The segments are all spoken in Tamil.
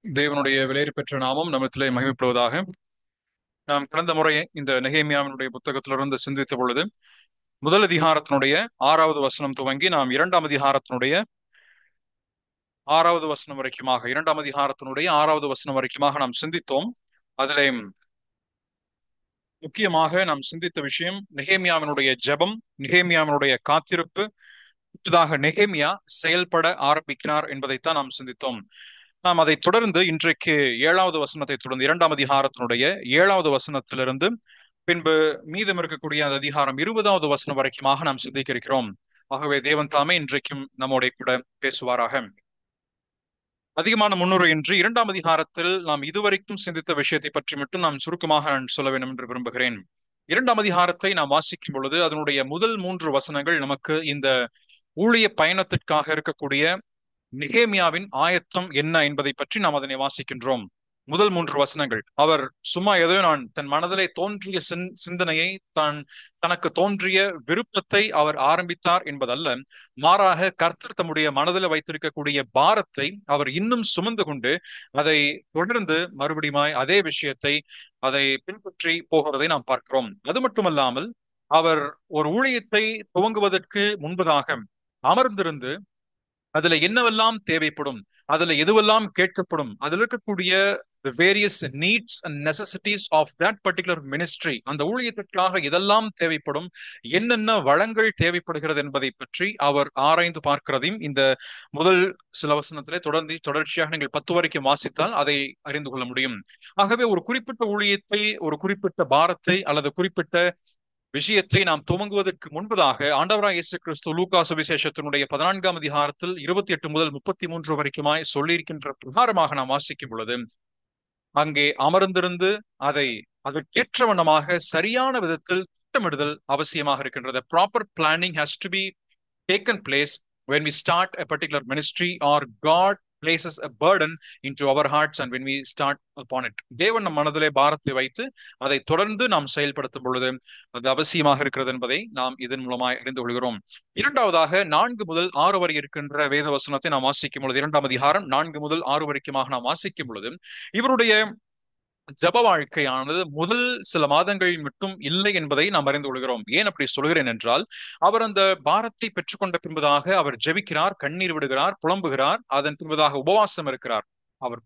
தேவனுடைய விலையேற பெற்ற நாமம் நமத்திலே மகிமைப்படுவதாக. நாம் கடந்த முறை இந்த நெகேமியாவினுடைய புத்தகத்திலிருந்து சிந்தித்த பொழுது முதல் அதிகாரத்தினுடைய 6வது வசனம் துவங்கி நாம் 2ஆம் அதிகாரத்தினுடைய 6வது வசனம் வரைக்குமாக 2ஆம் அதிகாரத்தினுடைய 6வது வசனம் வரைக்குமாக நாம் சிந்தித்தோம். அதிலே முக்கியமாக நாம் சிந்தித்த விஷயம் நெகேமியாவினுடைய ஜெபம், நெகேமியாவினுடைய காத்திருப்பு, அடுத்ததாக நெகேமியா செயல்பட ஆரம்பிக்கிறார் என்பதைத்தான் நாம் சிந்தித்தோம். நாம் அதை தொடர்ந்து இன்றைக்கு 7வது வசனத்தை தொடர்ந்து 2ஆம் அதிகாரத்தினுடைய 7வது வசனத்திலிருந்து பின்பு மீதம் இருக்கக்கூடிய அந்த அதிகாரம் 20வது வசனம் வரைக்குமாக நாம் சிந்திக்க இருக்கிறோம். ஆகவே தேவன் தாமே இன்றைக்கும் நம்மோட கூட பேசுவாராக. அதிகமான முன்னுரையின்றி 2ஆம் அதிகாரத்தில் நாம் இதுவரைக்கும் சிந்தித்த விஷயத்தை பற்றி மட்டும் நாம் சுருக்கமாக நான் சொல்ல வேண்டும் என்று விரும்புகிறேன். 2ஆம் அதிகாரத்தை நாம் வாசிக்கும் பொழுது அதனுடைய முதல் 3 வசனங்கள் நமக்கு இந்த ஊழிய பயணத்திற்காக இருக்கக்கூடிய நெகேமியாவின் ஆயத்தம் என்ன என்பதை பற்றி நாம் அதனை வாசிக்கின்றோம். முதல் 3 வசனங்கள் அவர் சும்மா ஏதோ தன் மனதிலே தோன்றிய சிந்தனையை தனக்கு தோன்றிய விருப்பத்தை அவர் ஆரம்பித்தார் என்பதல்ல, மாறாக கர்த்தர் தம்முடைய மனதில் வைத்திருக்கக்கூடிய பாரத்தை அவர் இன்னும் சுமந்து கொண்டு அதை தொடர்ந்து மறுபடியும் அதே விஷயத்தை அதை பின்பற்றி போகிறதை நாம் பார்க்கிறோம். அது மட்டுமல்லாமல் அவர் ஒரு ஊழியத்தை துவங்குவதற்கு முன்பதாக அமர்ந்திருந்து அதுல என்னவெல்லாம் தேவைப்படும், அதுல எதுவெல்லாம் கேட்கப்படும், அதுல இருக்கக்கூடிய the various needs and necessities of that particular ministry, அந்த ஊழியத்திற்காக இதெல்லாம் தேவைப்படும், என்னென்ன வளங்கள் தேவைப்படுகிறது என்பதை பற்றி அவர் ஆராய்ந்து பார்க்கிறதையும் இந்த முதல் சில வசனத்திலே தொடர்ச்சியாக நீங்கள் 10 வரைக்கும் வாசித்தால் அதை அறிந்து கொள்ள முடியும். ஆகவே ஒரு குறிப்பிட்ட ஊழியத்தை, ஒரு குறிப்பிட்ட பாரத்தை அல்லது குறிப்பிட்ட விஷயத்தை நாம் துவங்குவதற்கு முன்பதாக ஆண்டவராய் இயேசு கிறிஸ்து லூக்கா சுவிசேஷத்தினுடைய 14ஆம் அதிகாரத்தில் 28 முதல் 33 வரைக்குமாய் சொல்லியிருக்கின்ற பிரகாரமாக நாம் வாசிக்கும் பொழுது அங்கே அமர்ந்திருந்து அதை அதற்கேற்ற வண்ணமாக சரியான விதத்தில் திட்டமிடுதல் அவசியமாக இருக்கின்றது. Proper planning has to be taken place when we start a particular ministry or God places a burden into our hearts and when we start upon it. தேவன் நம் மனதிலே பாரத்தை வைத்து அதை தொடர்ந்து நாம் செயல்படுத்தும் பொழுது அது அவசியமாக இருக்கிறது என்பதை நாம் இதன் மூலமாய் அறிந்து கொள்கிறோம். இரண்டாவதாக 4 முதல் 6 வரை இருக்கின்ற வேத வசனத்தை நாம் வாசிக்கும் பொழுது 2ஆம் அதிகாரம் 4 முதல் 6 வரைக்குமாக நாம் வாசிக்கும் பொழுது இவருடைய ஜப வாழ்க்கையானது முதல் சில மாதங்களில் மட்டும் இல்லை என்பதை நாம் அறிந்து கொள்கிறோம். ஏன் அப்படி சொல்கிறேன் என்றால், அவர் அந்த பாரத்தை பெற்றுக்கொண்ட பின்பதாக அவர் ஜெபிக்கிறார், கண்ணீர் விடுகிறார், புலம்புகிறார், அதன் பின்பதாக உபவாசம் இருக்கிறார். அவர்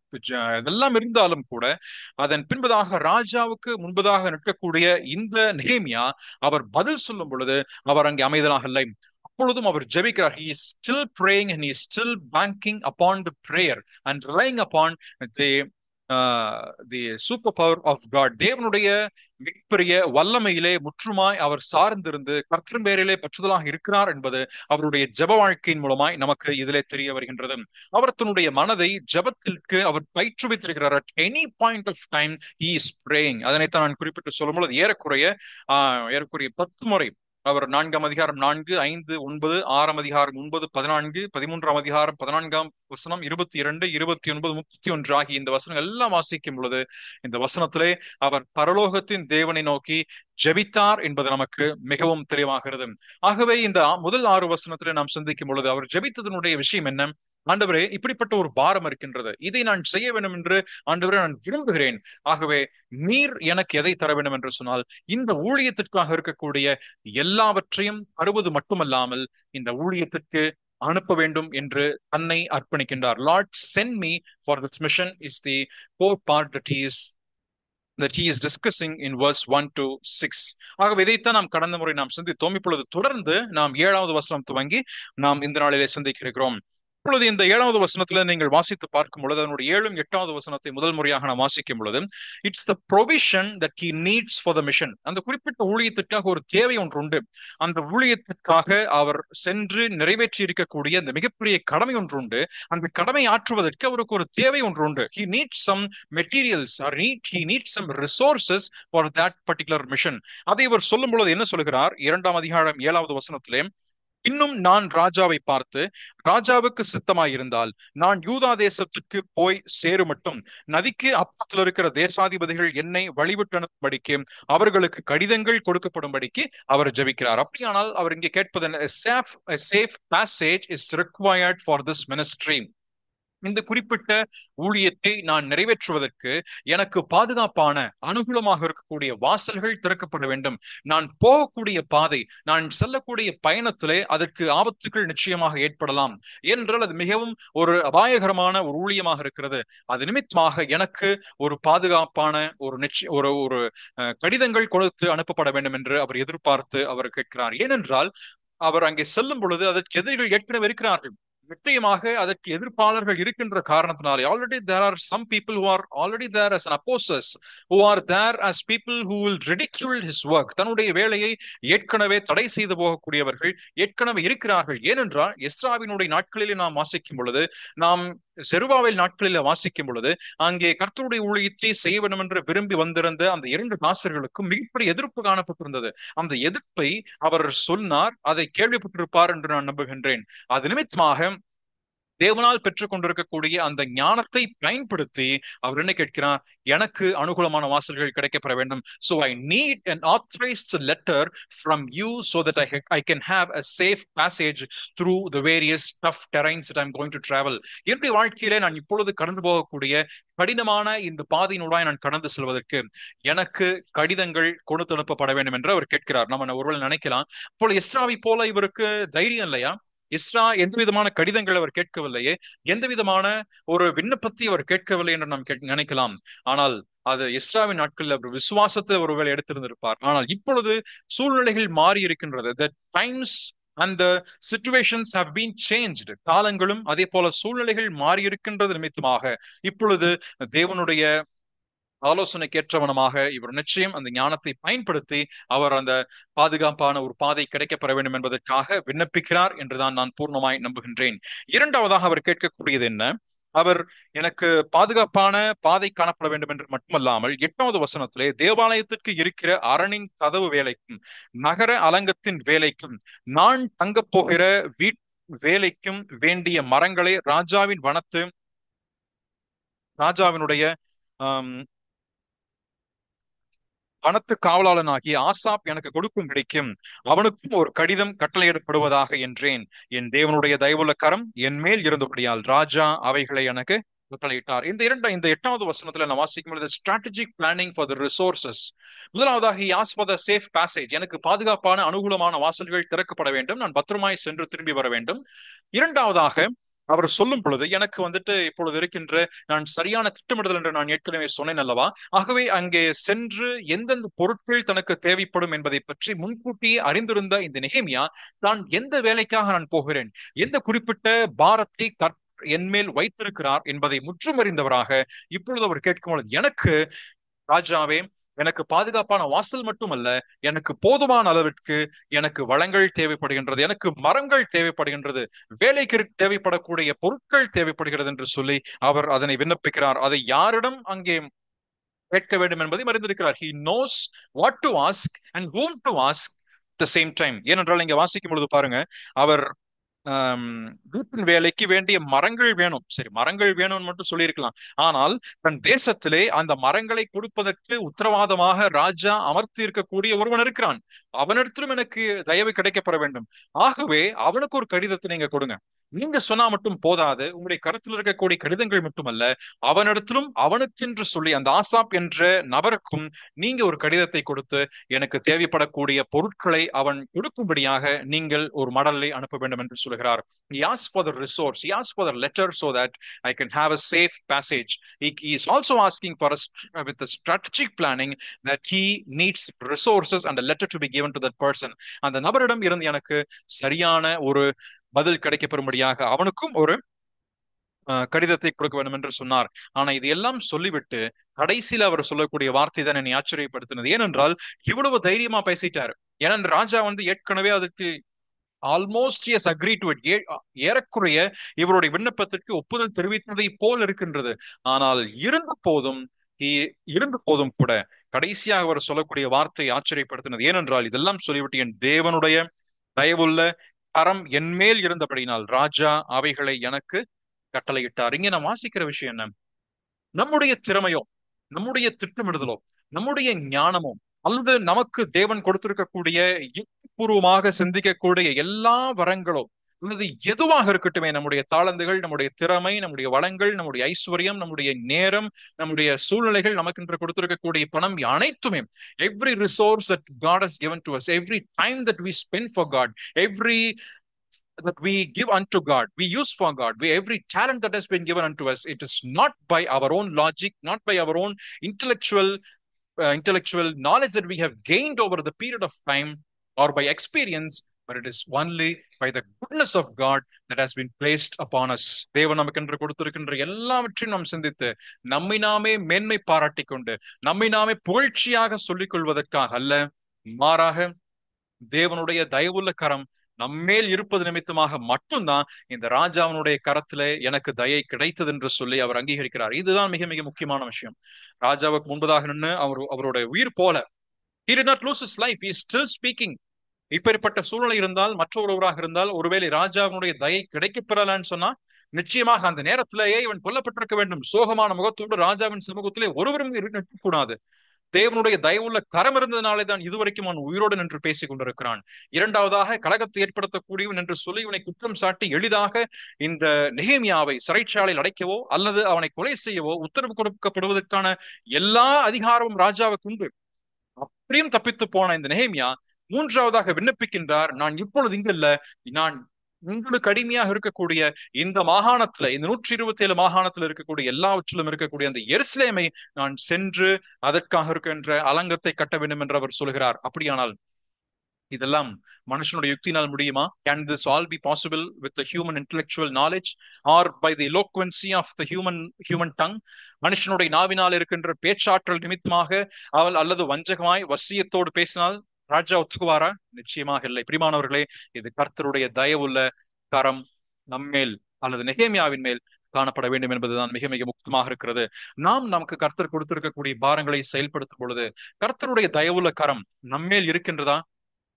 இதெல்லாம் இருந்தாலும் கூட அதன் பின்பதாக ராஜாவுக்கு முன்பதாக நிற்கக்கூடிய இந்த நெகேமியா அவர் பதில் சொல்லும் பொழுது அவர் அங்கே அமைதலாக இல்லை. அப்பொழுதும் அவர் ஜெபிக்கிறார். He is still praying and he is still banking upon the prayer and relying upon the super power of God. தேவனுடைய மிகப்பெரிய வல்லமையிலே முற்றுமாய் அவர் சார்ந்திருந்து கர்த்தரின் பேரிலே பற்றுதலாக இருக்கிறார் என்பது அவருடைய ஜப வாழ்க்கையின் மூலமாய் நமக்கு இதிலே தெரிய வருகின்றது. அவர் தன்னுடைய மனதை ஜபத்திற்கு அவர் பயிற்றுவித்திருக்கிறார். At any point of time he is praying. அதனைத்தான் நான் குறிப்பிட்டு சொல்லும் பொழுது ஏறக்குறைய 10 முறை அவர் 4ஆம் அதிகாரம் 4, 5, 9, 6ஆம் அதிகாரம் 9, 14, 13ஆம் அதிகாரம் 14ஆம் வசனம் 22, 29, 31 ஆகிய இந்த வசனங்கள் எல்லாம் வாசிக்கும் பொழுது இந்த வசனத்திலே அவர் பரலோகத்தின் தேவனை நோக்கி ஜெபித்தார் என்பது நமக்கு மிகவும் தெளிவாகிறது. ஆகவே இந்த முதல் 6 வசனத்திலே நாம் சிந்திக்கும் பொழுது அவர் ஜெபித்ததனுடைய விஷயம் என்ன? ஆண்டவரே, இப்படிப்பட்ட ஒரு பாரம் இருக்கின்றது, இதை நான் செய்ய வேண்டும் என்று ஆண்டவரே நான் விரும்புகிறேன். ஆகவே நீர் எனக்கு எதை தர வேண்டும் என்று சொன்னால் இந்த ஊழியத்திற்காக இருக்கக்கூடிய எல்லாவற்றையும் தருவது மட்டுமல்லாமல் இந்த ஊழியத்திற்கு அனுப்ப வேண்டும் என்று தன்னை அர்ப்பணிக்கின்றார். Lord, send me for this mission is the core part that he is discussing in verse 1 to 6. ஆகவே இதைத்தான் நாம் கடந்த முறை நாம் சிந்தித்தோம். இப்பொழுது தொடர்ந்து நாம் 7வது வசனம் துவங்கி நாம் இந்த நாளிலே சிந்திக்க இருக்கிறோம். இப்பொழுது இந்த 7வது வசனத்துல நீங்கள் வாசித்து பார்க்கும் பொழுது அதனுடைய 7, 8வது வசனத்தை முதல் முறையாக நாம் வாசிக்கும் பொழுது it's the provision that he needs for the mission. அந்த குறிப்பிட்ட ஊழியத்திற்காக ஒரு தேவை ஒன்று உண்டு. அந்த ஊழியத்திற்காக அவர் சென்று நிறைவேற்றி இருக்கக்கூடிய அந்த மிகப்பெரிய கடமை ஒன்று உண்டு. அந்த கடமை ஆற்றுவதற்கு அவருக்கு ஒரு தேவை ஒன்று உண்டு. He needs some materials or he needs some resources for that particular mission. அதை இவர் சொல்லும் பொழுது என்ன சொல்கிறார்? 2ஆம் அதிகாரம் 7வது வசனத்திலே, இன்னும் நான் ராஜாவை பார்த்து, ராஜாவுக்கு சித்தமாயிருந்தால் நான் யூதா தேசத்திற்கு போய் சேருமட்டும் நதிக்கு அப்புறத்தில் இருக்கிற தேசாதிபதிகள் என்னை வழிவிட்டு அனுப்பும்படிக்கு அவர்களுக்கு கடிதங்கள் கொடுக்கப்படும்படிக்கு அவர் ஜெபிக்கிறார். அப்படியானால் அவர் இங்கே கேட்பது, a safe passage is required for this ministry. இந்த குறிப்பிட்ட ஊழியத்தை நான் நிறைவேற்றுவதற்கு எனக்கு பாதுகாப்பான அனுகூலமாக இருக்கக்கூடிய வாசல்கள் திறக்கப்பட வேண்டும். நான் போகக்கூடிய பாதை, நான் செல்லக்கூடிய பயணத்திலே அதற்கு ஆபத்துகள் நிச்சயமாக ஏற்படலாம். ஏனென்றால் அது மிகவும் ஒரு அபாயகரமான ஒரு ஊழியமாக இருக்கிறது. அது நிமித்தமாக எனக்கு ஒரு பாதுகாப்பான ஒரு ஒரு கடிதங்கள் கொடுத்து அனுப்பப்பட வேண்டும் என்று அவர் எதிர்பார்த்து அவர் கேட்கிறார். ஏனென்றால் அவர் அங்கே செல்லும் பொழுது அதற்கு எதிரிகள் ஏற்கனவே இருக்கிறார்கள். நிச்சயமாக அதற்கு எதிர்ப்பாளர்கள் இருக்கின்ற காரணத்தினாலே already there are some people who are already there as an opposers, who are there as people who will ridicule his work. தன்னுடைய வேலையை ஏற்கனவே தடை செய்து போகக்கூடியவர்கள் ஏற்கனவே இருக்கிறார்கள். ஏனென்றால் எஸ்ராவினுடைய நாட்களிலே நாம் வாசிக்கும் பொழுது, நாம் செருபாவேல் நாட்களில் வாசிக்கும் பொழுது, அங்கே கர்த்தருடைய ஊழியத்தை செய்ய வேண்டும் என்று விரும்பி வந்திருந்த அந்த 2 தாசர்களுக்கும் மிகப்பெரிய எதிர்ப்பு காணப்பட்டிருந்தது. அந்த எதிர்ப்பை அவர் சொன்னார், அதை கேள்விப்பட்டிருப்பார் என்று நான் நம்புகின்றேன். அது நிமித்தமாக தேவனால் பெற்றுக் கொண்டிருக்கக்கூடிய அந்த ஞானத்தை பயன்படுத்தி அவர் என்ன கேட்கிறார்? எனக்கு அனுகூலமான வாசல்கள் கிடைக்கப்பெற வேண்டும். So I need an authorized letter from you so that I can have a safe passage through the various tough terrains that I'm going to travel. என்னுடைய வாழ்க்கையிலே நான் இப்பொழுது கடந்து போகக்கூடிய கடினமான இந்த பாதையினூடாய் நான் கடந்து செல்வதற்கு எனக்கு கடிதங்கள் கொடுத்து அனுப்பப்பட வேண்டும் என்று அவர் கேட்கிறார். நம்ம ஒருவேளை நினைக்கலாம், போல எஸ்ராவை போல இவருக்கு தைரியம் இல்லையா? எஸ்ரா எந்த விதமான கடிதங்கள் அவர் கேட்கவில்லையே, எந்த விதமான ஒரு விண்ணப்பத்தை அவர் கேட்கவில்லை என்று நாம் நினைக்கலாம். ஆனால் அது எஸ்ராவின் நாட்களில் அவர் விசுவாசத்தை ஒருவேளை எடுத்திருந்திருப்பார். ஆனால் இப்பொழுது சூழ்நிலைகள் மாறி இருக்கின்றது. The times and the situations have been changed. காலங்களும் அதே போல சூழ்நிலைகள் மாறி இருக்கின்றது நிமித்தமாக இப்பொழுது தேவனுடைய ஆலோசனைக்கேற்றவனமாக இவர் நிச்சயம் அந்த ஞானத்தை பயன்படுத்தி அவர் அந்த பாதுகாப்பான ஒரு பாதை கிடைக்கப்பெற வேண்டும் என்பதற்காக விண்ணப்பிக்கிறார் என்றுதான் நான் பூர்ணமாய் நம்புகின்றேன். இரண்டாவதாக அவர் கேட்கக்கூடியது என்ன? அவர் எனக்கு பாதுகாப்பான பாதை காணப்பட வேண்டும் என்று மட்டுமல்லாமல் 8வது வசனத்திலே தேவாலயத்திற்கு இருக்கிற அரணின் கதவு வேலைக்கும் நகர அலங்கத்தின் வேலைக்கும் நான் தங்க போகிற வேலைக்கும் வேண்டிய மரங்களை ராஜாவினுடைய வனத்து காவலாளனாகிய ஆசாப் எனக்கு கொடுக்கும் கிடைக்கும், அவனுக்கும் ஒரு கடிதம் கட்டளையிடப்படுவதாக என்றேன். என் தேவனுடைய தயவுள்ள கரம் என் மேல் இருந்தபடியால் ராஜா அவைகளை எனக்கு கட்டளையிட்டார். இந்த 8வது வசனத்துல நான் வாசிக்கும் பொழுது strategic planning for the resources. முதலாவதாக he asked for the safe passage. எனக்கு பாதுகாப்பான அனுகூலமான வாசல்கள் திறக்கப்பட வேண்டும், நான் பத்திரமாய் சென்று திரும்பி வர வேண்டும். இரண்டாவதாக அவர் சொல்லும் பொழுது எனக்கு இப்பொழுது இருக்கின்ற நான் சரியான திட்டமிடுதல் என்று நான் ஏற்கனவே சொன்னேன் அல்லவா? ஆகவே அங்கே சென்று எந்தெந்த பொருட்கள் தனக்கு தேவைப்படும் என்பதை பற்றி முன்கூட்டியே அறிந்திருந்த இந்த நெகேமியா தான் எந்த வேலைக்காக நான் போகிறேன், எந்த குறிப்பிட்ட பாரத்தை என்மேல் வைத்திருக்கிறார் என்பதை முற்றும் அறிந்தவராக இப்பொழுது அவர் கேட்கும் பொழுது, எனக்கு ராஜாவே, எனக்கு பாதுகாப்பான வாசல் மட்டுமல்ல, எனக்கு போதுமான அளவிற்கு எனக்கு வளங்கள் தேவைப்படுகின்றது, எனக்கு மரங்கள் தேவைப்படுகின்றது, வேலைக்கு தேவைப்படக்கூடிய பொருட்கள் தேவைப்படுகிறது என்று சொல்லி அவர் அதனை விண்ணப்பிக்கிறார். அதை யாரிடம் அங்கே கேட்க வேண்டும் என்பதை அறிந்திருக்கிறார். He knows what to ask and whom to ask at the same time. ஏனென்றால் இங்க வாசிக்கும் பொழுது பாருங்க, அவர் வீட்டின் வேலைக்கு வேண்டிய மரங்கள் வேணும். சரி, மரங்கள் வேணும்னு மட்டும் சொல்லியிருக்கலாம். ஆனால் தன் தேசத்திலே அந்த மரங்களை கொடுப்பதற்கு உத்தரவாதமாக ராஜா அமர்த்தி இருக்கக்கூடிய ஒருவன் இருக்கிறான். அவனிடத்திலும் எனக்கு தயவு கிடைக்கப்பெற வேண்டும். ஆகவே அவனுக்கு ஒரு கடிதத்தை நீங்க கொடுங்க. நீங்க சொன்னா மட்டும் போதாது, உங்களுடைய கருத்தில் இருக்கக்கூடிய கடிதங்கள் மட்டுமல்ல, அவனிடத்திலும் அவனுக்கென்று சொல்லி அந்த ஆசாப் என்ற நபருக்கும் நீங்க ஒரு கடிதத்தை கொடுத்து எனக்கு தேவைப்படக்கூடிய பொருட்களை அவன் கொடுக்கும்படியாக நீங்கள் ஒரு மடலை அனுப்ப வேண்டும் என்று சொல்கிறார். He asked for the resource, he asked for the letter so that I can have a safe passage. He is also asking for with the strategic planning that he needs resources and a letter to be given to that person. அந்த நபரிடம் இருந்து எனக்கு சரியான ஒரு பதில் கிடைக்கப்பெறும்படியாக அவனுக்கும் ஒரு கடிதத்தை கொடுக்க வேண்டும் என்று சொன்னார். ஆனா இது எல்லாம் சொல்லிவிட்டு கடைசியில் அவர் சொல்லக்கூடிய வார்த்தை தான் என்னை ஆச்சரியப்படுத்தினது. ஏனென்றால் இவ்வளவு தைரியமா பேசிட்டாரு. ஏனென்றால் ராஜா ஏற்கனவே அதுக்கு almost yes agree to it, ஏறக்குறைய இவருடைய விண்ணப்பத்திற்கு ஒப்புதல் தெரிவித்ததை போல் இருக்கின்றது. ஆனால் இருந்த போதும் கூட கடைசியாக அவர் சொல்லக்கூடிய வார்த்தை ஆச்சரியப்படுத்தினது. ஏனென்றால் இதெல்லாம் சொல்லிவிட்டு என் தேவனுடைய தயவுள்ள கரம் என் மேல் இருந்தபடினால் ராஜா அவைகளை எனக்கு கட்டளையிட்டார். இங்க நான் வாசிக்கிற விஷயம் என்ன? நம்முடைய திறமையோ, நம்முடைய திட்டமிடுதலோ, நம்முடைய ஞானமோ, அல்லது நமக்கு தேவன் கொடுத்திருக்கக்கூடிய பூர்வமாக சிந்திக்கக்கூடிய எல்லா வரங்களோ அல்லது எதுவாக இருக்கட்டுமே, நம்முடைய தாளந்துகள், நம்முடைய திறமை, நம்முடைய வளங்கள், நம்முடைய ஐஸ்வர்யம், நம்முடைய நேரம், நம்முடைய சூழ்நிலைகள், நமக்கு என்று கொடுத்திருக்கக்கூடிய பணம் அனைத்துமே, every resource that God has given to us, every time that we spend for God, every that we give unto God, we use for God, every talent that has been given unto us, it is not by our own logic, not by our own intellectual knowledge that we have gained over the period of time or by experience, but it is only by the goodness of God that has been placed upon us. தேவன் நமக்கு என்று கொடுத்திருக்கின்ற எல்லாவற்றையும் நாம் சிந்தித்து நம்மை நாமே மேன்மை பாராட்டிக் கொண்டு நம்மை நாமே புகழ்ச்சியாக சொல்லிக் கொள்வதற்காக அல்ல, மாறாக தேவனுடைய தயவுள்ள கரம் நம்மேல் இருப்பது நிமித்தமாக மட்டும்தான் இந்த ராஜாவினுடைய கரத்துல எனக்கு தயை கிடைத்தது என்று சொல்லி அவர் அங்கீகரிக்கிறார். இதுதான் மிக மிக முக்கியமான விஷயம். ராஜாவுக்கு முன்பதாக நின்று அவருடைய உயிர் போல, he did not lose his life, he is still speaking. இப்பேற்பட்ட சூழ்நிலை இருந்தால், மற்றொருவராக இருந்தால், ஒருவேளை ராஜாவினுடைய தயை கிடைக்கப்பெறலான்னு சொன்னா நிச்சயமாக அந்த நேரத்திலேயே இவன் கொல்லப்பட்டிருக்க வேண்டும். சோகமான முகத்தோடு ராஜாவின் சமூகத்திலே ஒருவரும் இருக்கக்கூடாது. தேவனுடைய தயவுள்ள கரம் இருந்ததுனாலே தான் இதுவரைக்கும் அவன் உயிரோடு நின்று பேசிக் கொண்டிருக்கிறான். இரண்டாவதாக, கலகத்தை ஏற்படுத்தக்கூடியவன் என்று சொல்லி இவனை குற்றம் சாட்டி எளிதாக இந்த நெகேமியாவை சிறைச்சாலையில் அடைக்கவோ அல்லது அவனை கொலை செய்யவோ உத்தரவு கொடுக்கப்படுவதற்கான எல்லா அதிகாரமும் ராஜாவுக்கு உண்டு. அப்படியும் தப்பித்து போன இந்த நெகேமியா மூன்றாவதாக விண்ணப்பிக்கின்றார், நான் இப்பொழுது இங்கு இல்ல, நான் உங்களுக்கு அடிமையாக இருக்கக்கூடிய இந்த மாகாணத்துல, இந்த 127 மாகாணத்துல இருக்கக்கூடிய எல்லாவற்றிலும் இருக்கக்கூடிய அந்த எருசலேமை நான் சென்று அதற்காக இருக்கின்ற அலங்கத்தை கட்ட வேண்டும் என்று அவர் சொல்கிறார். அப்படியானால் இதெல்லாம் மனுஷனுடைய யுக்தினால் முடியுமா? Can this all be possible with the human intellectual knowledge or by the eloquency of the human tongue? மனுஷனுடைய நாவினால் இருக்கின்ற பேச்சாற்றல் நிமித்தமாக அவள் அல்லது வஞ்சகமாய் வசியத்தோடு பேசினால் ராஜா ஒத்துக்குவாரா? நிச்சயமாக இல்லை. பிரியமானவர்களே, இது கர்த்தருடைய தயவுள்ள கரம் நம்மேல் அல்லது நெகேமியாவின் மேல் காணப்பட வேண்டும் என்பதுதான் மிக மிக முக்கியமாக இருக்கிறது. நமக்கு கர்த்தர் கொடுத்திருக்கக்கூடிய பாரங்களை செயல்படுத்தும் பொழுது கர்த்தருடைய தயவுள்ள கரம் நம்மேல் இருக்கின்றதா?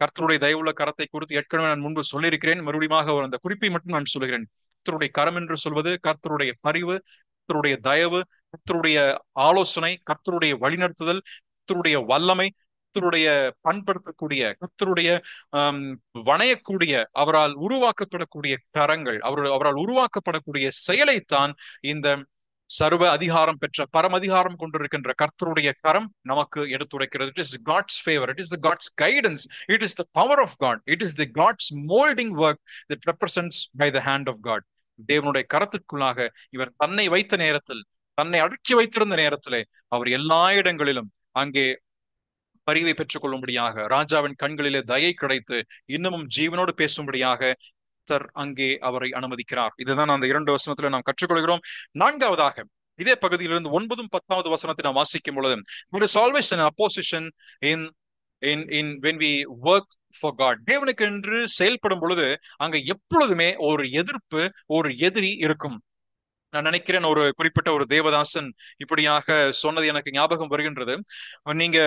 கர்த்தருடைய தயவுள்ள கரத்தை குறித்து ஏற்கனவே நான் முன்பு சொல்லியிருக்கிறேன். மறுபடியும் அந்த குறிப்பை மட்டும் நான் சொல்கிறேன். கர்த்தருடைய கரம் என்று சொல்வது கர்த்தருடைய பரிவு, கர்த்தருடைய தயவு, கர்த்தருடைய ஆலோசனை, கர்த்தருடைய வழிநடத்துதல், கர்த்தருடைய வல்லமை, கர்த்தருடைய பண்படுத்தக்கூடிய, கர்த்தருடைய வணையக்கூடிய, அவரால் உருவாக்கப்படக்கூடிய கரங்கள், அவரால் உருவாக்கப்படக்கூடிய செயலைத்தான் இந்த சர்வ அதிகாரம் பெற்ற பரம் அதிகாரம் கொண்டிருக்கின்ற கர்த்தருடைய கரம் நமக்கு எடுத்துரைக்கிறது. It is God's favor, it is the God's guidance, it is the power of God, it is the God's molding work that represents by the hand of God. தேவனுடைய கரத்திற்குள்ளாக இவர் தன்னை வைத்த நேரத்தில், தன்னை அடக்கி வைத்திருந்த நேரத்திலே அவர் எல்லா இடங்களிலும் அங்கே பரிவை பெற்றுக் கொள்ளும்படியாக, ராஜாவின் கண்களிலே தயை கிடைத்து இன்னமும் ஜீவனோடு பேசும்படியாக அங்கே அவரை அனுமதிக்கிறார். இதுதான் அந்த 2 வசனத்துல நாம் கற்றுக்கொள்கிறோம். நான்காவதாக, இதே பகுதியிலிருந்து 9 10வது வசனத்தை நாம் வாசிக்கும் பொழுது, there is always an opposition in when we work for God. தேவனுக்கு என்று செயல்படும் பொழுது அங்க எப்பொழுதுமே ஒரு எதிர்ப்பு, ஒரு எதிரி இருக்கும். நான் நினைக்கிறேன் ஒரு குறிப்பிட்ட ஒரு தேவதாசன் இப்படியாக சொன்னது எனக்கு ஞாபகம் வருகின்றது. நீங்க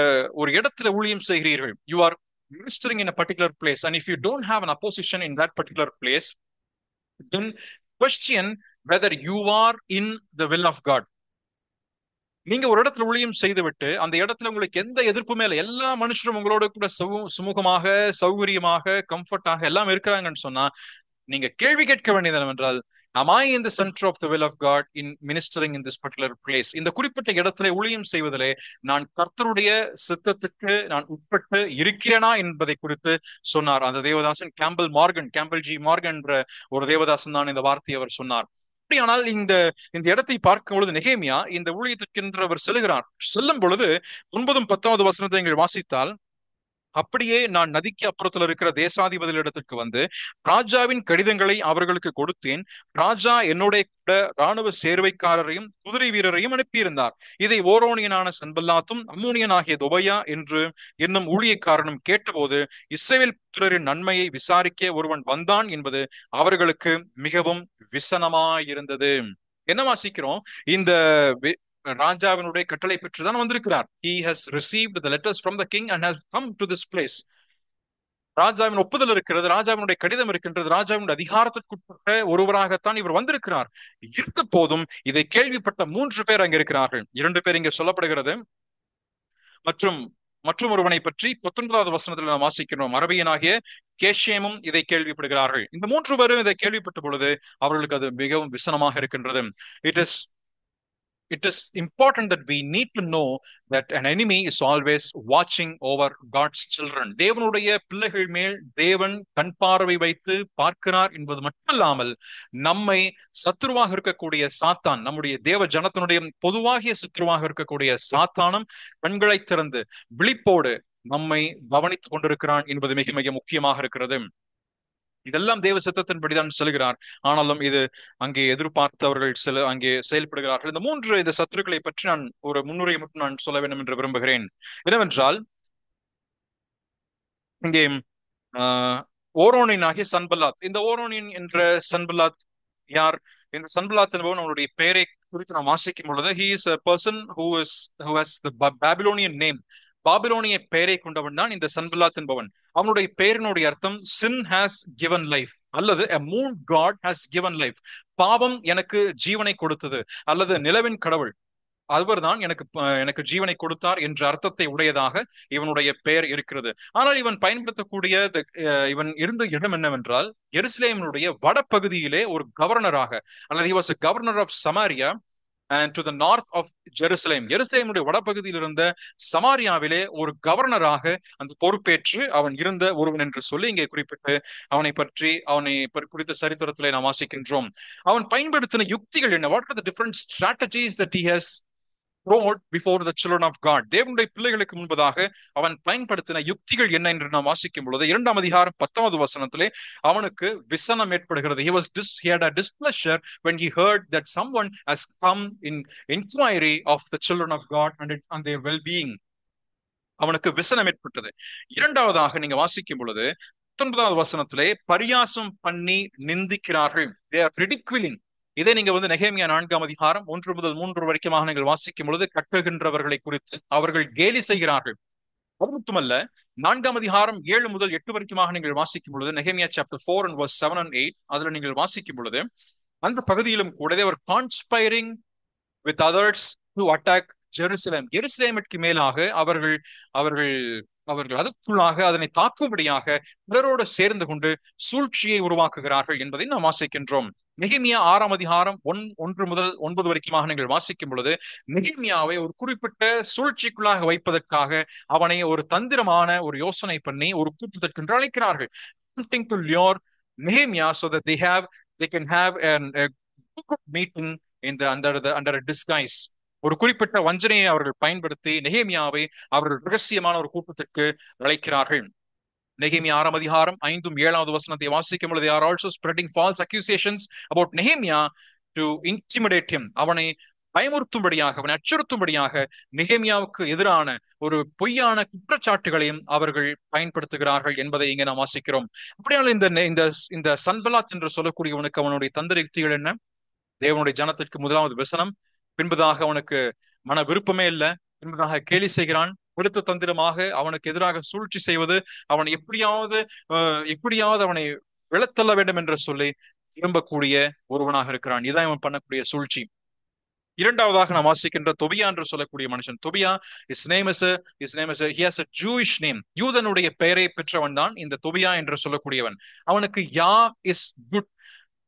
ஒரு இடத்துல ஊழியம் செய்கிறீர்கள், you are ministering in a particular place, and if you don't have an opposition in that particular place, then question whether you are in the will of God. நீங்க ஒரு இடத்துல ஊழியம் செய்துவிட்டு அந்த இடத்துல உங்களுக்கு எந்த எதிர்ப்புமே இல்லை, எல்லா மனுஷரும் உங்களோட கூட சுமூகமாக, சௌகரியமாக, கம்ஃபர்டாக எல்லாம் இருக்கிறாங்கன்னு சொன்னா நீங்க கேள்வி கேட்க வேண்டியது என்னவென்றால், am I in the center of the will of God in ministering in this particular place? இந்த குறிப்பிட்ட இடத்திலே ஊழியம் செய்வதிலே நான் கர்த்தருடைய சித்தத்துக்கு நான் உட்பட்டு இருக்கிறேனா என்பதை குறித்து சொன்னார் அந்த தேவதாசன். கேம்பல் ஜி மார்கன் என்ற ஒரு தேவதாசன் தான் இந்த வார்த்தையை அவர் சொன்னார். அப்படியானால் இந்த இடத்தை பார்க்கும் பொழுது நெகேமியா இந்த ஊழியத்திற்கென்று அவர் செல்லும் பொழுது 9 10வது வசனத்தை நீங்கள் வாசித்தால், அப்படியே நான் நதிக்கு அப்புறத்துல இருக்கிற தேசாதிபதிகளிடத்திற்கு வந்து ராஜாவின் கடிதங்களை அவர்களுக்கு கொடுத்தேன். ராஜா என்னுடைய கூட ராணுவ சேர்வைக்காரரையும் குதிரை வீரரையும் அனுப்பியிருந்தார். இதை ஓரோனியனான சன்பல்லாத்தும் அம்மோனியனாகிய தொபையா என்னும் ஊழியக்காரனும் கேட்டபோது இஸ்ரவேல் புத்திரரின் நன்மையை விசாரிக்க ஒருவன் வந்தான் என்பது அவர்களுக்கு மிகவும் விசனமாயிருந்தது. என்ன வாசிக்கிறோம்? இந்த ராஜாவினுடைய கட்டளை பெற்றுதான் வந்திருக்கிறார். He has received the letters from the king and has come to this place. ராஜாவின் ஒப்புதல் இருக்கிறது, ராஜாவினுடைய கடிதம் இருக்கின்றது, ராஜாவினுடைய அதிகாரத்திற்குட்பட்ட ஒருவராகத்தான் இவர் வந்திருக்கிறார். இருந்த போதும் இதை கேள்விப்பட்ட 3 பேர் அங்க இருக்கிறார்கள். 2 பேர் இங்க சொல்லப்படுகிறது. மற்றும் ஒருவனை பற்றி 19வது வசனத்தில் நாம் வாசிக்கிறோம். அரபியனாகிய கேஷேமும் இதை கேள்விப்படுகிறார்கள். இந்த 3 பேரும் இதை கேள்விப்பட்ட பொழுது அவர்களுக்கு அது மிகவும் விசனமாக இருக்கின்றது. It is it is important that we need to know that an enemy is always watching over God's children. தேவனுடைய பிள்ளைகள் மேல் தேவன் கண் பார்வை வைத்து பார்க்கிறார் என்பது மட்டுமல்லாமல், நம்மை சத்துருவாக இருக்கக்கூடிய சாத்தான், நம்முடைய தேவ ஜனத்தினுடைய பொதுவாகிய சத்துருவாக இருக்கக்கூடிய சாத்தானும் கண்களை திறந்து விழிப்போடு நம்மை கவனித்துக் கொண்டிருக்கிறான் என்பது மிக மிக முக்கியமாக இருக்கிறது. இதெல்லாம் தேவ சித்தத்தின்படிதான் செல்கிறார். ஆனாலும் இது அங்கே எதிர்பார்த்தவர்கள் அங்கே செயல்படுகிறார்கள். இந்த சத்துருக்களை பற்றி நான் ஒரு முன்னுரை மட்டும் நான் சொல்ல வேண்டும் என்று விரும்புகிறேன். என்னவென்றால், இங்கே ஓரோனின் ஆகிய சன்பல்லாத், இந்த ஓரோனின் என்ற சன்பல்லாத் யார்? இந்த சன்பல்லாத் என்பவன் அவனுடைய பெயரை குறித்து நாம் வாசிக்கும் பொழுது, he is a person who has the Babylonian name. பாபிலோனிய பெயரை கொண்டவன் தான் இந்த சன்பல்லாத் என்பவன். அவனுடைய பெயரினுடைய அர்த்தம் sin has given life, அல்லது a moon god has given life. பாவம் எனக்கு ஜீவனை கொடுத்தது, அல்லது நிலவின் கடவுள் அவர்தான் எனக்கு ஜீவனை கொடுத்தார் என்ற அர்த்தத்தை உடையதாக இவனுடைய பெயர் இருக்கிறது. ஆனால் இவன் பயன்படுத்தக்கூடிய இவன் இருந்த இடம் என்னவென்றால், எருசலேமினுடைய வடபகுதியிலே ஒரு கவர்னராக, அல்லது he was a governor of Samaria and to the north of Jerusalem. எருசலேமுடைய வடபகுதியில் இருந்த சமாரியாவிலே ஒரு கவர்னராக அந்த பொறுப்பேற்று அவன் இருந்த ஒருவன் என்று சொல்லி இங்கே குறிப்பிட்டு அவனை குறித்த சரித்திரத்திலே நாம் வாசிக்கின்றோம். அவன் பயன்படுத்தின யுக்திகள் என்ன? What are the different strategies that he has brought before the children of God? தேவனுடைய பிள்ளைகளுக்கு முன்பதாக அவன் பயன்படுத்தின யுக்திகள் என்ன என்று நாம் வாசிக்கும் பொழுது 2ஆம் அதிகாரம் 10வது வசனத்திலே அவனுக்கு விசனம் ஏற்படுகிறது. He had a displeasure when he heard that someone has come in inquiry of the children of God and their well-being. அவனுக்கு விசனம் ஏற்பட்டது. இரண்டாவதாக நீங்க வாசிக்கும் பொழுது 19வது வசனத்திலே பரியாசம் பண்ணி நிந்திக்கிறார்கள். They are ridiculing. இதை நீங்க நெகேமியா 4ஆம் அதிகாரம் 1 முதல் 3 வரைக்குமாக நீங்கள் வாசிக்கும் பொழுது கட்டுகின்றவர்களை குறித்து அவர்கள் கேலி செய்கிறார்கள். அது மட்டுமல்ல, 4ஆம் அதிகாரம் 7 முதல் 8 வரைக்குமாக நீங்கள் வாசிக்கும் பொழுது, நெகேமியா chapter 4 and verse 7 and 8, அதுல நீங்கள் வாசிக்கும் பொழுது அந்த பகுதியிலும் கூட they were conspiring with others to attack Jerusalem. எருசலேமிற்கு மேலாக அவர்கள் அதுக்குள்ளாக அதனை தாக்கும்படியாக பிறரோடு சேர்ந்து கொண்டு சூழ்ச்சியை உருவாக்குகிறார்கள் என்பதை நாம் வாசிக்கின்றோம். நெகேமியா 6ஆம் அதிகாரம் 1 முதல் 9 வரைக்குமாக நீங்கள் வாசிக்கும் பொழுது, நெகேமியாவை ஒரு குறிப்பிட்ட சூழ்ச்சிக்குள்ளாக வைப்பதற்காக அவனை ஒரு தந்திரமான ஒரு யோசனை பண்ணி ஒரு கூட்டத்திற்கு அழைக்கிறார்கள். To lure Nehemiah so that they can have a meeting under a disguise. ஒரு குறிப்பிட்ட வஞ்சனையை அவர்கள் பயன்படுத்தி நெகேமியாவை அவர்கள் ரகசியமான ஒரு கூட்டத்திற்கு அழைக்கிறார்கள். நெகேமியா 6ஆம் அதிகாரம் 5 7வது வசனத்தை வாசிக்கும் பொழுது, they are also spreading false accusations about Nehemiah to intimidate him. அவனை பயமுறுத்தும்படியாக, அவனை அச்சுறுத்தும்படியாக நெகேமியாவுக்கு எதிரான ஒரு பொய்யான குற்றச்சாட்டுகளையும் அவர்கள் பயன்படுத்துகிறார்கள் என்பதை இங்கே நாம் வாசிக்கிறோம். அப்படியான இந்த சன்பல்லாத் என்று சொல்லக்கூடியவனுக்கு அவனுடைய தந்திர யுக்திகள் என்ன? தேவனுடைய ஜனத்திற்கு முதலாவது விசனம், பின்பதாக அவனுக்கு மன விருப்பமே இல்லை, பின்பதாக கேலி செய்கிறான், அடுத்த தந்திரமாக அவனுக்கு எதிராக சூழ்ச்சி செய்வது, அவன் எப்படியாவது அவனை விழத்தள்ள வேண்டும் என்று சொல்லி விரும்பக்கூடிய ஒருவனாக இருக்கிறான். இதான் அவன் பண்ணக்கூடிய சூழ்ச்சி. இரண்டாவதாக நாம் வாசிக்கின்ற தொபியா என்று சொல்லக்கூடிய மனுஷன். Tobiah he has a Jewish name. யூதனுடைய பெயரை பெற்றவன் தான் இந்த தொபியா என்று சொல்லக்கூடியவன். அவனுக்கு யா இஸ் குட்,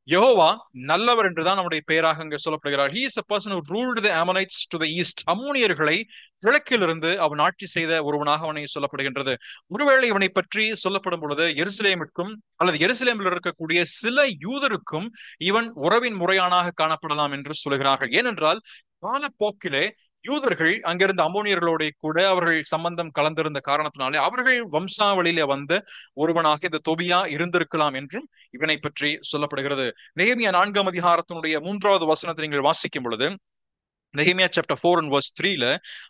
யெகோவா நல்லவர் என்றுதான் நம்முடைய பெயராக இங்கு சொல்லப்படுகிறார். He is a person who ruled the Ammonites to the east. அம்மோனியர்களை கிழக்கிலிருந்து அவன் ஆட்சி செய்த ஒருவனாக அவனை சொல்லப்படுகின்றது. ஒருவேளை இவனை பற்றி சொல்லப்படும் பொழுது எருசலேமிற்கும் அல்லது எருசலேமில் இருக்கக்கூடிய சில யூதருக்கும் இவன் உறவின் முறையானாக காணப்படலாம் என்று சொல்கிறார்கள். ஏனென்றால் காலப்போக்கிலே யூதர்கள் அங்கிருந்த அம்மோனியர்களோட கூட அவர்கள் சம்பந்தம் கலந்திருந்த காரணத்தினாலே அவர்கள் வம்சாவளியில வந்த ஒருவனாக இந்த தொபியா இருந்திருக்கலாம் என்றும் இவனை பற்றி சொல்லப்படுகிறது. நெகேமியா 4ஆம் அதிகாரத்தினுடைய 3வது வசனத்தை நீங்கள் வாசிக்கும் பொழுது, நெகேமியா chapter 4 and verse 3ல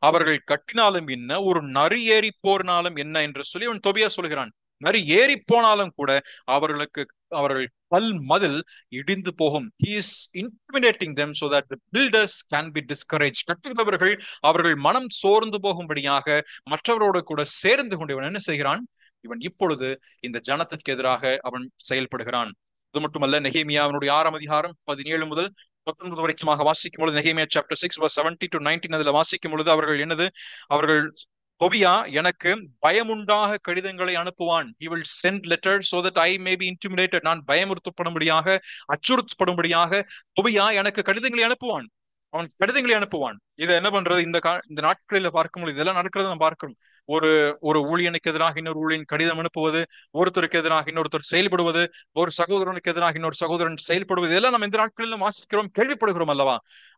அவர்கள் கட்டினாலும் என்ன, ஒரு நரி ஏறி போனாலும் என்ன என்று சொல்லி அவன் தொபியா சொல்கிறான். நரி ஏறி போனாலும் கூட அவர்கள் கல் மதில் இடிந்து போகும். He is intimidating them so that the builders can be discouraged. கட்டுகிறவர்கள் அவர்கள் மனம் சோர்ந்து போகும்படியாக மற்றவரோடு கூட சேர்ந்து கொண்டு இவன் என்ன செய்கிறான்? இவன் இப்பொழுது இந்த ஜனத்திற்கு எதிராக அவன் செயல்படுகிறான். அது மட்டுமல்ல, நெகேமியா அவனுடைய 6ஆம் அதிகாரம் 17 முதல் 19 வரைக்குமாக வாசிக்கும் பொழுது, நெகேமியா chapter 6 verse 17 to 19 அதுல வாசிக்கும் பொழுது அவர்கள் தொபியா எனக்கு பயமுண்டாக கடிதங்களை அனுப்புவான். he will send letters so that I may be intimidated. நான் பயமுறுத்தப்படும்படியாக, அச்சுறுத்தப்படும்படியாக தொபியா எனக்கு கடிதங்களை அனுப்புவான். அவன் கடிதங்களை அனுப்புவான். இதை என்ன பண்றது? இந்த நாட்களில பார்க்கும்போது இதெல்லாம் நடக்கிறத நம்ம பார்க்கிறோம். ஒரு ஒரு ஊழியனுக்கு எதிராக இன்னொரு ஊழியன் கடிதம் அனுப்புவது, ஒருத்தருக்கு எதிராக இன்னொருத்தர் செயல்படுவது, ஒரு சகோதரனுக்கு எதிராக இன்னொரு சகோதரன் செயல்படுவது, இதெல்லாம் நம்ம இந்த நாட்களிலும் வாசிக்கிறோம், கேள்விப்படுகிறோம் அல்லவா?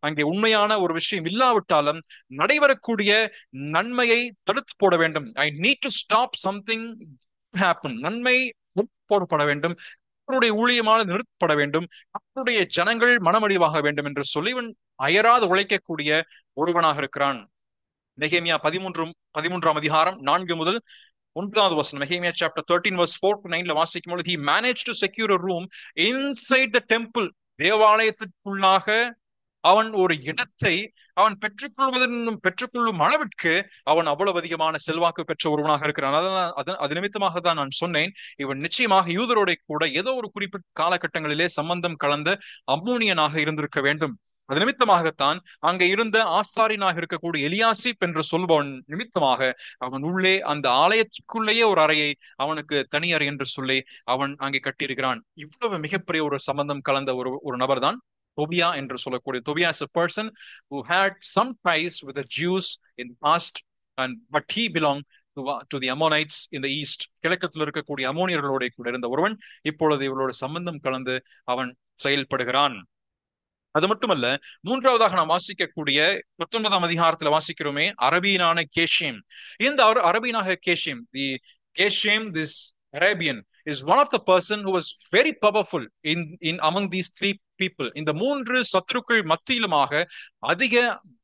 அங்கே உண்மையான ஒரு விஷயம் இல்லாவிட்டாலும் நடைபெறக்கூடிய நன்மையை தடுத்து போட வேண்டும். ஐ need to stop something happen. நன்மை போடப்பட வேண்டும், அவருடைய ஊழியமான நிறுத்தப்பட வேண்டும், அவருடைய ஜனங்கள் மனமடிவாக வேண்டும் என்று சொல்லி இவன் அயராது உழைக்கக்கூடிய ஒருவனாக இருக்கிறான். நெகேமியா 13ஆம் அதிகாரம் 4 முதல் 9வது வசனம். நெகேமியா சாப்டர் 13 verse 4 to 9 வாசிக்கும் பொழுது, he managed to secure a room inside the temple. தேவாலயத்திற்குள்ளாக அவன் ஒரு இடத்தை அவன் பெற்றுக்கொள்ளும் அளவிற்கு அவன் அவ்வளவு அதிகமான செல்வாக்கு பெற்ற ஒருவனாக இருக்கிறான். அது நிமித்தமாக தான் நான் சொன்னேன், இவன் நிச்சயமாக யூதரோட கூட ஏதோ ஒரு குறிப்பிட்ட காலகட்டங்களிலே சம்பந்தம் கலந்த அம்மோனியனாக இருந்திருக்க வேண்டும். அது நிமித்தமாகத்தான் அங்க இருந்த ஆசாரியனாக இருக்கக்கூடிய எலியாசிப் என்று சொல்பவன் நிமித்தமாக அவன் உள்ளே அந்த ஆலயத்திற்குள்ளேயே ஒரு அறையை அவனுக்கு தனி அறை என்று சொல்லி அவன் அங்கே கட்டியிருக்கிறான். இவ்வளவு மிகப்பெரிய ஒரு சம்பந்தம் கலந்த ஒரு நபர் தான் Tobiah என்று சொல்லக்கூடிய. Tobiah is a person who had some ties with the Jews in the past, but he belonged to the Ammonites in the east. கிழக்கத்தில் இருக்கக்கூடிய அமோனியர்களோட கூட இருந்த ஒருவன் இப்பொழுது இவளோட சம்பந்தம் கலந்து அவன் செயல்படுகிறான். அது மட்டுமல்ல, மூன்றாவதாக நாம் வாசிக்கக்கூடிய 19ஆம் அதிகாரத்துல வாசிக்கிறோமே, அரபியனான கேஷேம். இந்த அரபியனாக கேஷேம், this Arabian is one of the person who was very powerful in among these three people. இந்த மூன்று சத்துருக்கள் மத்தியிலுமாக அதிக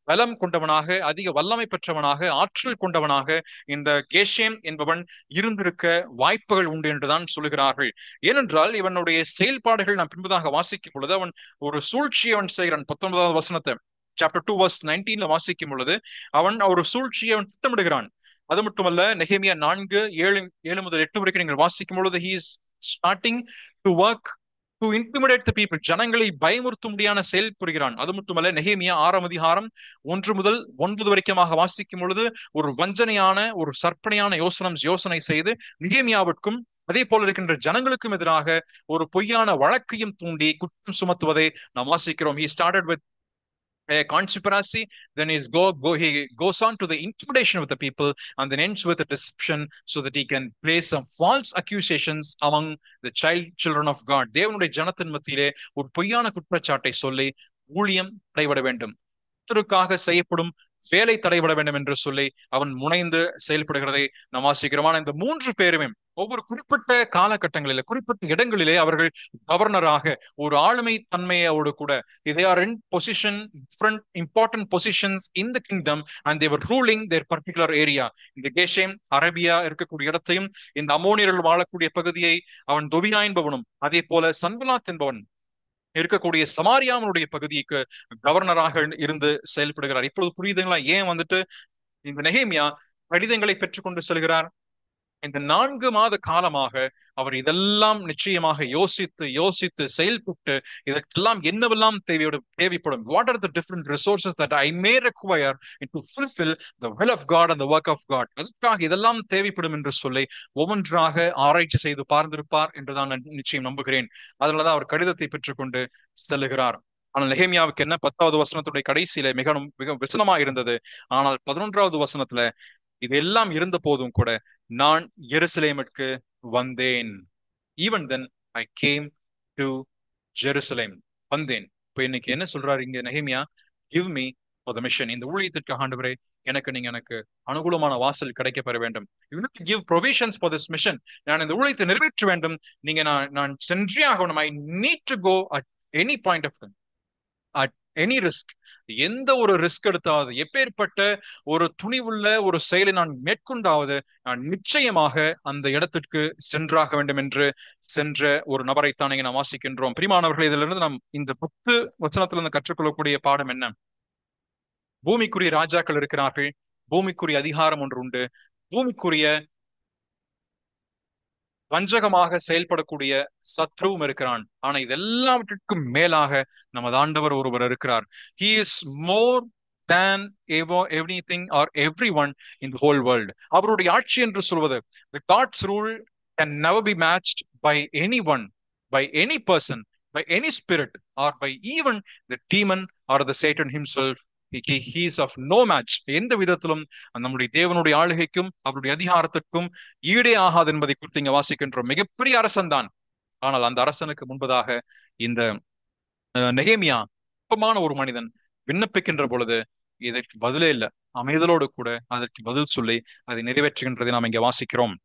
பலம் கொண்டவனாக, அதிக வல்லமை பெற்றவனாக, ஆற்றல் கொண்டவனாக இந்த கேஷேம் என்பவன் இருந்திருக்க வாய்ப்புகள் உண்டு என்றுதான் சொல்லுகிறார்கள். ஏனென்றால் இவனுடைய செயல்பாடுகள் நாம் பின்பதாக வாசிக்கும் பொழுது அவன் ஒரு சூழ்ச்சியை அவன் செய்கிறான். 19வது வசனத்தை சாப்டர் 2 verse 19 வாசிக்கும் பொழுது அவன் ஒரு சூழ்ச்சியை அவன் திட்டமிடுகிறான். அது மட்டுமல்ல, நெகேமியா 4:7 முதல் 8 வரைக்கும் நீங்கள் வாசிக்கும் பொழுது he is starting to work to intimidate the people. ஜனங்களை பயமுறுத்தும்படியான செயல் புரிகிறான். அது மட்டுமல்ல, நெகேமியா 6ஆம் அதிகாரம் 1 முதல் 9 வரைக்குமாக வாசிக்கும் பொழுது ஒரு வஞ்சனையான ஒரு சற்பனையான யோசனை செய்து நெகேமியாவிற்கும் அதே போல இருக்கின்ற ஜனங்களுக்கும் எதிராக ஒரு பொய்யான வழக்கையும் தூண்டி குற்றம் சுமத்துவதை நாம் வாசிக்கிறோம். He started with a conspiracy, then he goes on to the intimidation of the people, and then ends with a deception so that he can place some false accusations among the children of God. தேவனுடைய ஜனத்தின் மத்தியிலே ஒரு பொய்யான குற்றச்சாட்டை சொல்லி ஊழியம் தடைபட வேண்டும், கர்த்தருக்காக செய்யப்படும் வேலை தடைபட வேண்டும் என்று சொல்லி அவன் முனைந்து செயல்படுகிறதை நாம் வாசிக்கிறோம். இந்த மூன்று பேருமே ஒவ்வொரு குறிப்பிட்ட காலகட்டங்களிலே, குறிப்பிட்ட இடங்களிலே அவர்கள் கவர்னராக ஒரு ஆளுமை தன்மையோடு கூட they are in position, different important positions in the kingdom, and they were ruling their particular area. இந்த கேஷேம் அரபியா இருக்கக்கூடிய இடத்தையும் இந்த அம்மோனியர்கள் வாழக்கூடிய பகுதியை அவன் தொபியா என்பவனும், அதே போல சன்பலாத் என்பவன் இருக்கக்கூடிய சமாரியாவுடைய பகுதிக்கு கவர்னராக இருந்து செயல்படுகிறார். இப்பொழுது புரியுதுங்களா ஏன் இந்த நெகேமியா கடிதங்களை பெற்றுக்கொண்டு செல்கிறார்? இந்த 4 மாத காலமாக அவர் இதெல்லாம் நிச்சயமாக யோசித்து செயல்பட்டு இதற்கெல்லாம் என்னவெல்லாம் தேவைப்படும், what are the different resources that I may require to fulfill the will of God and the work of God, அதற்காக இதெல்லாம் தேவைப்படும் என்று சொல்லி ஒவ்வொன்றாக ஆராய்ச்சி செய்து பார்த்திருப்பார் என்றுதான் நான் நிச்சயம் நம்புகிறேன். அதனாலதான் அவர் கடிதத்தை பெற்றுக்கொண்டு செல்லுகிறார். ஆனால் நெகேமியாவுக்கு என்ன 10வது வசனத்துடைய கடைசியில மிக விசனமா இருந்தது. ஆனால் 11வது வசனத்துல இதெல்லாம் இருந்த போதும் கூட நான் எருசலேமுக்கு வந்தேன். Even then I came to Jerusalem. வந்தேன். இப்ப இன்னைக்கு என்ன சொல்றாரு இங்க நெகேமியா? Give me for the mission. இந்த ஊழியத்திற்கு ஆண்டவரே எனக்கு அனுகூலமான வாசல் கிடைக்க பெற வேண்டும். Give provisions for this mission. நான் இந்த ஊழியத்தை நிறைவேற்ற வேண்டும். நீங்க நான் சென்றே ஆகணும். I need to go at any point of time, at any risk. எந்த ஒரு ரிஸ்க் எடுத்தாவது, எப்பேற்பட்ட ஒரு துணிவுள்ள ஒரு செயலை நான் மேற்கொண்டாவது நான் நிச்சயமாக அந்த இடத்திற்கு சென்றாக வேண்டும் என்று சென்ற ஒரு நபரைத்தான் நாம் வாசிக்கின்றோம். பிரியமானவர்களே, இதுல இருந்து நாம் இந்த 10 வசனத்திலிருந்து கற்றுக்கொள்ளக்கூடிய பாடம் என்ன? பூமிக்குரிய ராஜாக்கள் இருக்கிறார்கள், பூமிக்குரிய அதிகாரம் ஒன்று உண்டு, பூமிக்குரிய வஞ்சகமாக செயல்படக்கூடிய சத்ருவும் இருக்கிறான். ஆனா இதெல்லாவற்றிற்கும் மேலாக நமது ஆண்டவர் ஒருவர் இருக்கிறார். He is more than anything or everyone in the whole world. அவருடைய ஆட்சி என்று சொல்வது, the God's rule can never be matched by anyone, by any person, by any spirit, or by even the demon or the Satan himself. He is of no match. எந்த விதத்திலும் நம்முடைய தேவனுடைய ஆளுகைக்கும் அவருடைய அதிகாரத்திற்கும் ஈடே ஆகாது என்பதை குறித்து இங்க வாசிக்கின்றோம். மிகப்பெரிய அரசன் தான். ஆனால் அந்த அரசனுக்கு முன்பதாக இந்த நெகேமியா ஒரு மனிதன் விண்ணப்பிக்கின்ற பொழுது இதற்கு பதிலே இல்லை. அமைதலோடு கூட அதற்கு பதில் சொல்லி அதை நிறைவேற்றுகின்றதை நாம் இங்க வாசிக்கிறோம்.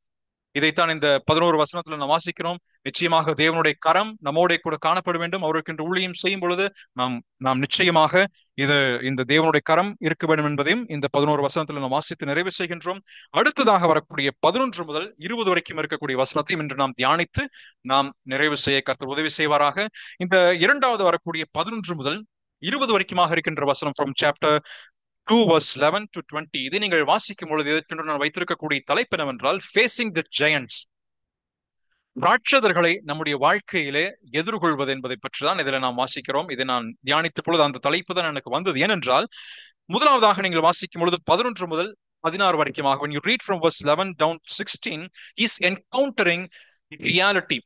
இதைத்தான் இந்த 11 வசனத்துல நாம் வாசிக்கிறோம். நிச்சயமாக தேவனுடைய கரம் நம்மோட கூட காணப்பட வேண்டும். அவருக்கு என்று ஊழியம் செய்யும் பொழுது நாம் நிச்சயமாக இந்த தேவனுடைய கரம் இருக்க வேண்டும் என்பதையும் இந்த 11 வசனத்துல நாம் வாசித்து நிறைவு செய்கின்றோம். அடுத்ததாக வரக்கூடிய 11 முதல் 20 வரைக்கும் இருக்கக்கூடிய வசனத்தையும் இன்று நாம் தியானித்து நாம் நிறைவு செய்ய கர்த்தர் உதவி செய்வாராக. இந்த இரண்டாவது வரக்கூடிய 11 முதல் 20 வரைக்குமாக இருக்கின்ற வசனம் from chapter 2 verse 11 to 20. இதை நீங்கள் வாசிக்கும் பொழுது இதற்கென்று நான் வைத்திருக்கக்கூடிய தலைப்பு என்னவென்றால் ஃபேசிங் தி ஜெயண்ட்ஸ். ராட்சதர்களை நம்முடைய வாழ்க்கையிலே எதிர்கொள்வது என்பதை பற்றி தான் இதில் நாம் வாசிக்கிறோம். இதை நான் தியானித்த பொழுது அந்த தலைப்பு தான் எனக்கு வந்தது. ஏனென்றால் முதலாவதாக நீங்கள் வாசிக்கும் பொழுது 11 முதல் 16 வரைக்குமாக, when you read from verse 11 down to 16, he is encountering reality.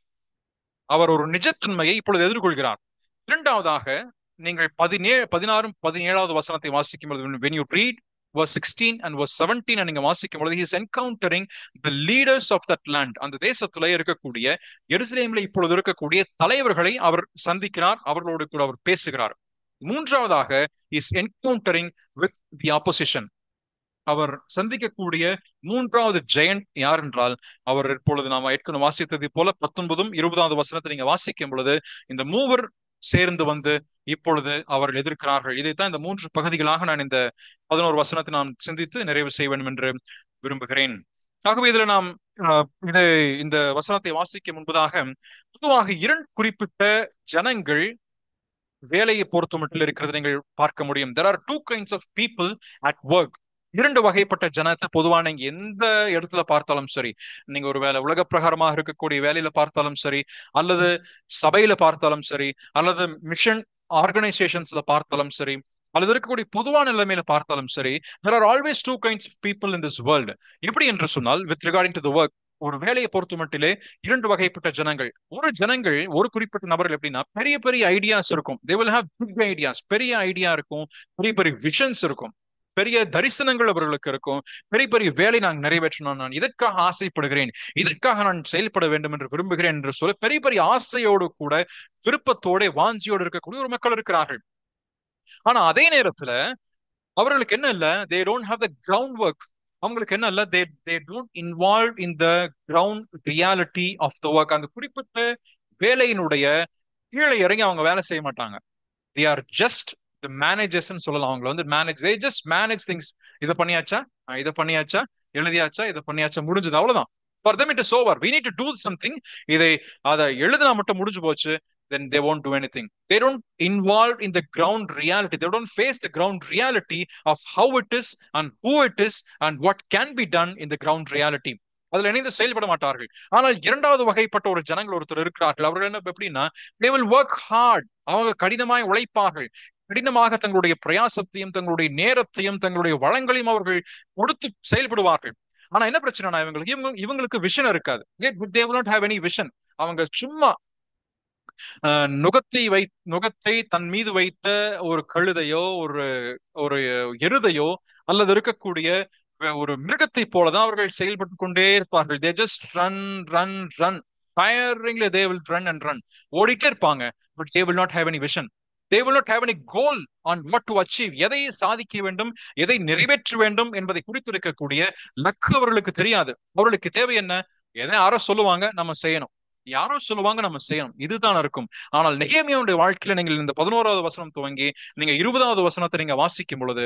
அவர் ஒரு நிஜத்தன்மையை இப்பொழுது எதிர்கொள்கிறார். இரண்டாவதாக நீங்கள் 16 17 வசனத்தை வாசிக்கும் பொழுது, when you read verse 16 and verse 17 நீங்க வாசிக்கும் பொழுது, he is encountering the leaders of that land. அந்த தேசத்திலே இருக்கக்கூடிய எருசலேமில் இப்பொழுது இருக்கக்கூடிய தலைவர்களை அவர் சந்திக்கிறார், அவர்களோடு கூட அவர் பேசுகிறார். மூன்றாவதாக is encountering with the opposition. அவர் சந்திக்கக்கூடிய மூன்றாவது ஜெயண்ட் யார் என்றால், அவர் இப்பொழுது நாம் ஏற்கனவே வாசித்தது போல 19 20 வசனத்தை நீங்க வாசிக்கும் பொழுது இந்த மூவர் சேர்ந்து வந்து இப்பொழுது அவர்கள் எதிர்க்கிறார்கள். இதைத்தான் இந்த 3 பகுதிகளாக நான் இந்த 11 வசனத்தை நாம் சிந்தித்து நிறைவு செய்ய வேண்டும் என்று விரும்புகிறேன். ஆகவே இதுல நாம் இந்த வசனத்தை வாசிக்க முன்பதாக பொதுவாக 2 குறிப்பிட்ட ஜனங்கள் வேலையை பொறுத்த மட்டும் இருக்கிறது நீங்கள் பார்க்க முடியும். There are 2 kinds of people at work. 2 வகைப்பட்ட ஜனத்தை பொதுவாக நீங்க எந்த இடத்துல பார்த்தாலும் சரி, நீங்க ஒரு வேலை உலக பிரகாரமாக இருக்கக்கூடிய வேலையில பார்த்தாலும் சரி, அல்லது சபையில பார்த்தாலும் சரி, அல்லது மிஷன் ஆர்கனைசேஷன்ஸ்ல பார்த்தாலும் சரி, அல்லது இருக்கக்கூடிய பொதுவான நிலைமையில பார்த்தாலும் சரி, there are always 2 kinds of people in this world. எப்படி என்று சொன்னால், with regarding to the work, ஒரு வேலையை பொறுத்த மட்டிலே 2 வகைப்பட்ட ஜனங்கள். ஒரு குறிப்பிட்ட நபர்கள் எப்படின்னா, பெரிய பெரிய ஐடியாஸ் இருக்கும். they will have big ideas. பெரிய ஐடியா இருக்கும், பெரிய பெரிய விஷன்ஸ் இருக்கும், பெரிய தரிசனங்கள் அவர்களுக்கு இருக்கும். பெரிய பெரிய வேலை நான் நிறைவேற்றணும், நான் இதற்காக ஆசைப்படுகிறேன், இதற்காக நான் செயல்பட வேண்டும் என்று விரும்புகிறேன் என்று சொல்ல பெரிய பெரிய ஆசையோடு கூட விருப்பத்தோட வாஞ்சியோடு இருக்கக்கூடிய ஒரு மக்கள் இருக்கிறார்கள். ஆனா அதே நேரத்துல அவர்களுக்கு என்ன இல்ல, they don't have the groundwork. அவங்களுக்கு என்ன இல்ல, they don't involve in the ground reality of the work. அந்த குறிப்பிட்ட வேலையினுடைய கீழே இறங்கி அவங்க வேலை செய்ய மாட்டாங்க. they are just the managers ன்னு சொல்லலாம். அவங்களை வந்து they just manage things. இதை பண்ணியாச்சா, எழுதியாச்சா, இதை பண்ணியாச்சா, முடிஞ்சது, அவ்வளவுதான். for them it is over. we need to do something. அதை எழுதினா மட்டும் முடிஞ்சு போச்சு, then they won't do anything. They don't involve in the ground reality. They don't face the ground reality of how it is and who it is and what can be done in the ground reality. அதுல இணைந்து செயல்பட மாட்டார்கள். ஆனால் இரண்டாவது வகைப்பட்ட ஒரு ஜனங்கள் ஒருத்தர் இருக்கிறார்கள். அவர்கள் என்ன எப்படின்னா, they will work hard. அவங்க கடினமாய் உழைப்பார்கள். கடினமாக தங்களுடைய பிரயாசத்தையும் தங்களுடைய நேரத்தையும் தங்களுடைய வளங்களையும் அவர்கள் கொடுத்து செயல்படுவார்கள். ஆனா என்ன பிரச்சனைனா, இவங்களுக்கு விஷன் இருக்காது. they will not have any vision. அவங்க சும்மா நுகத்தை தன் மீது வைத்த ஒரு கழுதையோ ஒரு எருதையோ அல்லது இருக்கக்கூடிய ஒரு மிருகத்தை போலதான் அவர்கள் செயல்பட்டு கொண்டே இருப்பார்கள். they just run tiringly. they will run and run. ஓடிட்டே இருப்பாங்க. but they will not have any vision. they will not have any goal on what to achieve. எதை சாதிக்க வேண்டும், எதை நிறைவேற்ற வேண்டும் என்பதை குறித்திருக்கக்கூடிய லக்கு அவர்களுக்கு தெரியாது. அவர்களுக்கு தேவை என்ன, எதை யாரோ சொல்லுவாங்க நம்ம செய்யணும், யாரோ சொல்லுவாங்க நம்ம செய்யணும், இதுதான் இருக்கும். ஆனால் நெகேமியாவுடைய வாழ்க்கையில நீங்கள் இந்த 11வது வசனம் துவங்கி நீங்க 20வது வசனத்தை நீங்க வாசிக்கும் பொழுது,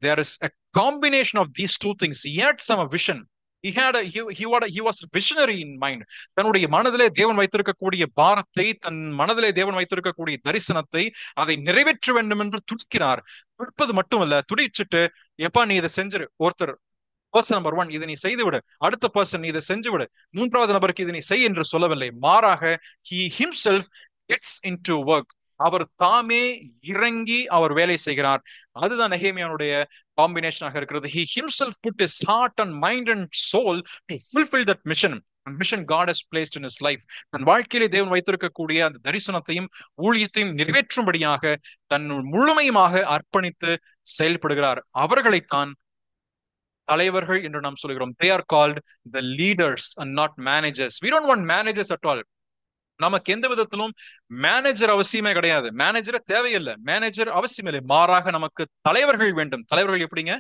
there is a combination of these 2 things. He had some vision. He was visionary in mind. தன்னுடைய மனதிலே தேவன் வைத்திருக்கக்கூடிய பாரத்தை, தன் மனதிலே தேவன் வைத்திருக்கக்கூடிய தரிசனத்தை அதை நிறைவேற்ற வேண்டும் என்று துடிக்கிறார். துடிப்பது மட்டுமல்ல, துடிச்சிட்டு எப்பா நீ இதை செஞ்சிரு, ஒருத்தர் பர்சன் நம்பர் 1 இதை நீ செய்து விடு, அடுத்த பர்சன் இதை செஞ்சு விடு, மூன்றாவது நபருக்கு இதை நீ செய் என்று சொல்லவில்லை. மாறாக he himself gets into work. அவர் தாமே இறங்கி அவர் வேலை செய்கிறார். அதுதான் நெகேமியாவுடைய காம்பினேஷனாக இருக்கிறது. He himself put his heart and mind and soul to fulfill that mission. And mission God has placed in his life. தன் வாழ்க்கையிலே தேவன் வைத்திருக்கக்கூடிய அந்த தரிசனத்தையும் ஊழியத்தையும் நிறைவேற்றும்படியாக தன் முழுமையுமாக அர்ப்பணித்து செயல்படுகிறார். அவர்களைத்தான் தலைவர்கள் என்று நாம் சொல்கிறோம். They are called the leaders and not managers. We don't want managers at all. நமக்கு எந்த விதத்திலும் மேனேஜர் அவசியமே கிடையாது. மேனேஜரை தேவையில்லை, மேனேஜர் அவசியம் இல்லை. மாறாக நமக்கு தலைவர்கள் வேண்டும். தலைவர்கள் எப்படிங்க?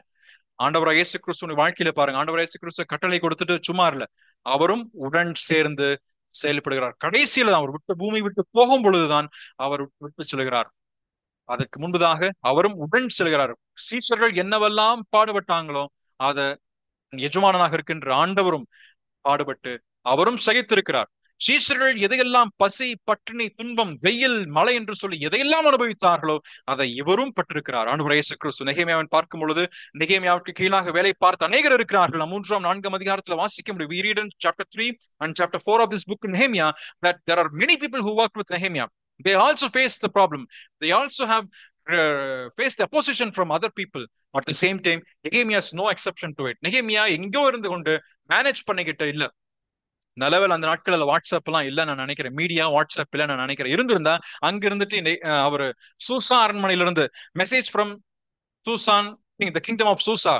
ஆண்டவராக இயேசு கிறிஸ்துவின் வாழ்க்கையில பாருங்க. ஆண்டவராக இயேசு கிறிஸ்து கட்டளை கொடுத்துட்டு சும்மா இல்ல, அவரும் உடன் சேர்ந்து செயல்படுகிறார். கடைசியில தான் அவர் விட்டு பூமி விட்டு போகும் பொழுதுதான் அவர் விட்டு செல்கிறார். அதற்கு முன்பதாக அவரும் உடன் செல்கிறார். சீஷர்கள் என்னவெல்லாம் பாடுபட்டாங்களோ அத எஜமானனாக இருக்கின்ற ஆண்டவரும் பாடுபட்டு அவரும் சகித்திருக்கிறார். சீஷர்கள் எதையெல்லாம் பசி, பட்டினி, துன்பம், வெயில், மழை என்று சொல்லி எதையெல்லாம் அனுபவித்தார்களோ அதை இவரும் பட்டிருக்கிறார். ஆண்டவர் இயேசு கிறிஸ்து நெகேமியாவை பார்க்கும் பொழுது நெகேமியாவுக்கு கீழாக வேலை பார்த்து அநேகர் இருக்கிறார்கள். 3-4 அதிகாரத்தில் வாசிக்க முடியும். We read in chapter 3 and chapter 4 of this book in Nehemiah that there are many people who worked with Nehemiah. They also faced the problem. They also have faced opposition from other people. At the same time, Nehemiah is no exception to it. Nehemiah எங்கோ இருந்து கொண்டு மேனேஜ் பண்ணிக்கிட்டு இல்ல. நல்லவேளை அந்த நாட்கள் வாட்ஸ்அப் எல்லாம் இல்ல நான் நினைக்கிறேன். மீடியா வாட்ஸ்அப் இல்ல நான் நினைக்கிறேன். இருந்திருந்தா அங்க இருந்துட்டு அவரு சூசா அரண்மனையில இருந்து message from Shushan, the kingdom of Susa,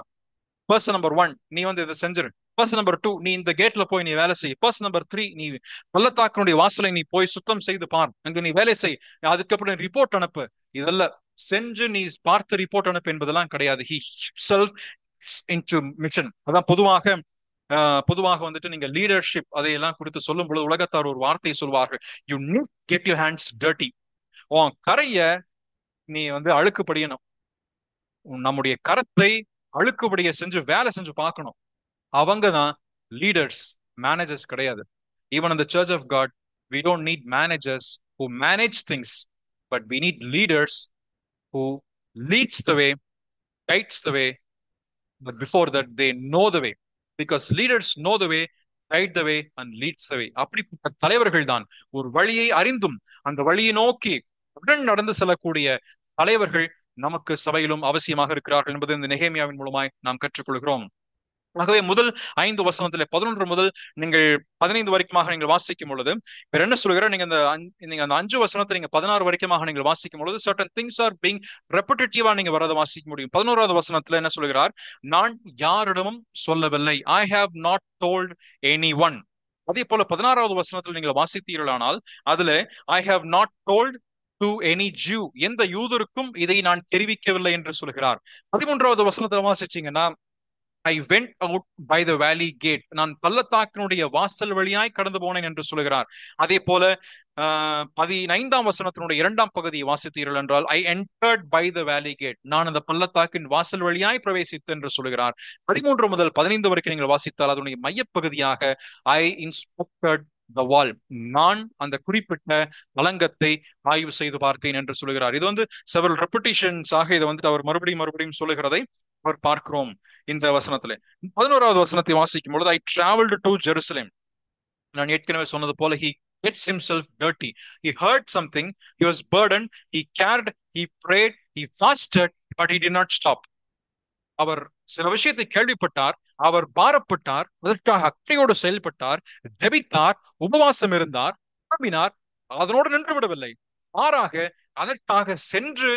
person number 1 நீ வந்து இதை செஞ்சிரு. பர்சன் நம்பர் 2 நீ இந்த கேட்ல போய் நீ வேலை செய். பர்சன் நம்பர் 3 நீ பள்ளத்தாக்கினுடைய வாசலை நீ போய் சுத்தம் செய்து பார், அங்க நீ வேலை செய், அதுக்கப்புறம் ரிப்போர்ட் அனுப்பு. இதெல்லாம் செஞ்சு நீ பார்த்து ரிப்போர்ட் அனுப்பு என்பதெல்லாம் கிடையாது. He himself is into mission. அதான் பொதுவாக வந்துட்டு நீங்க லீடர்ஷிப் அதையெல்லாம் குறித்து சொல்லும் பொழுது உலகத்தார் ஒரு வார்த்தையை சொல்வார்கள், you need get your hands dirty. உன் கரைய நீ வந்து அழுக்குப்படியணும். நம்முடைய கரத்தை அழுக்குபடிய செஞ்சு வேலை செஞ்சு பார்க்கணும். அவங்கதான் லீடர்ஸ், மேனேஜர்ஸ் கிடையாது. Even in the church of God we don't need managers who manage things, but we need leaders who leads the way, guides the way, but before that they know the way, because leaders know the way, guide the way and leads the way. அப்படிப்பட்ட தலைவர்கள் தான் ஒரு வழியை அறிந்தும் அந்த வழியை நோக்கி உடன் நடந்து செல்லக்கூடிய தலைவர்கள் நமக்கு சபையிலும் அவசியமாக இருக்கிறார்கள் என்பது இந்த நெகேமியாவின் மூலமாய் நாம் கற்றுக்கொள்கிறோம். ஆகவே முதல் 5 வசனத்திலே 11 முதல் நீங்கள் 15 வரைக்குமாக நீங்கள் வாசிக்கும் பொழுது வேற என்ன சொல்கிற, நீங்க அந்த 5 வசனத்தை நீங்க 16 வரைக்குமாக நீங்கள் வாசிக்கும் பொழுது certain things are being repetitive நீங்க வரத வாசிக்க முடியும். 11வது வசனத்துல என்ன சொல்கிறார், நான் யாரிடமும் சொல்லவில்லை, I have not told anyone. அதே போல 16வது வசனத்தில் நீங்கள் வாசித்தீர்களானால் அதுல I have not told to any Jew, எந்த யூதருக்கும் இதை நான் தெரிவிக்கவில்லை என்று சொல்கிறார். 13வது வசனத்துல வாசிச்சீங்கன்னா I went out by the valley gate, நான் பள்ளத்தாக்கினுடைய வாசல் வழியாய் கடந்து போனேன் என்று சொல்கிறார். அதே போல 15ஆம் வசனத்தினுடைய 2ஆம் பகுதியை வாசித்தீர்கள் என்றால் I entered by the valley gate, நான் அந்த பள்ளத்தாக்கின் வாசல் வழியாய் பிரவேசித்தேன் என்று சொல்கிறார். 13 முதல் 15 வரைக்கும் நீங்கள் வாசித்தால் அதனுடைய மையப்பகுதியாக I inspected the wall, நான் அந்த குறிப்பிட்ட அலங்கத்தை ஆய்வு செய்து பார்த்தேன் என்று சொல்கிறார். இது வந்து several repetitions ஆக இதை வந்து அவர் மறுபடியும் சொல்லுகிறதை அவர் பார்க்கிறோம் இந்த வசனத்துல. 11வது வசனத்தை வாசிக்கும் பொழுது I traveled to Jerusalem, நான் ஏற்கனவே சொன்னது போல he gets himself dirty, he heard something, he was burdened, he cared, he prayed, he fasted, but he did not stop. அவர் சில விஷயத்தை கேள்விப்பட்டார், அவர் பாரப்பட்டார், அதற்காக அக்கறையோடு செயல்பட்டார், ஜெபித்தார், உபவாசம் இருந்தார், நம்பினார், அதனோடு நின்று விடவில்லை. மாறாக அதற்காக சென்று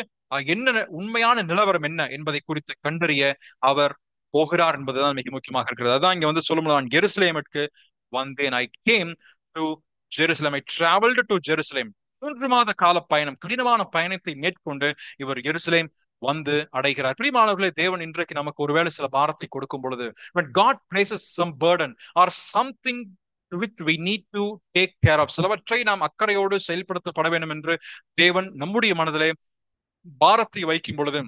என்ன உண்மையான நிலவரம் என்ன என்பதை குறித்து கண்டறிய அவர் போகிறார் என்பதுதான் மிக முக்கியமாக இருக்கிறது. அதான் இங்க வந்து சொல்லும், நான் ஜெருசலேமுக்கு வந்தேன், I came to Jerusalem, I traveled to Jerusalem. 3 மாத கால பயணம், கடினமான பயணத்தை மேற்கொண்டு இவர் எருசலேம் வந்து அடைகிறார். பிரியமானவர்களே, தேவன் இன்றைக்கு நமக்கு ஒருவேளை சில பாரத்தை கொடுக்கும் பொழுது, when God places some burden or something which we need to take care of, சிலவற்றை நாம் அக்கறையோடு செயல்படுத்தப்பட வேண்டும் என்று தேவன் நம்முடைய மனதிலே பாரத்தை வைக்கும் பொழுது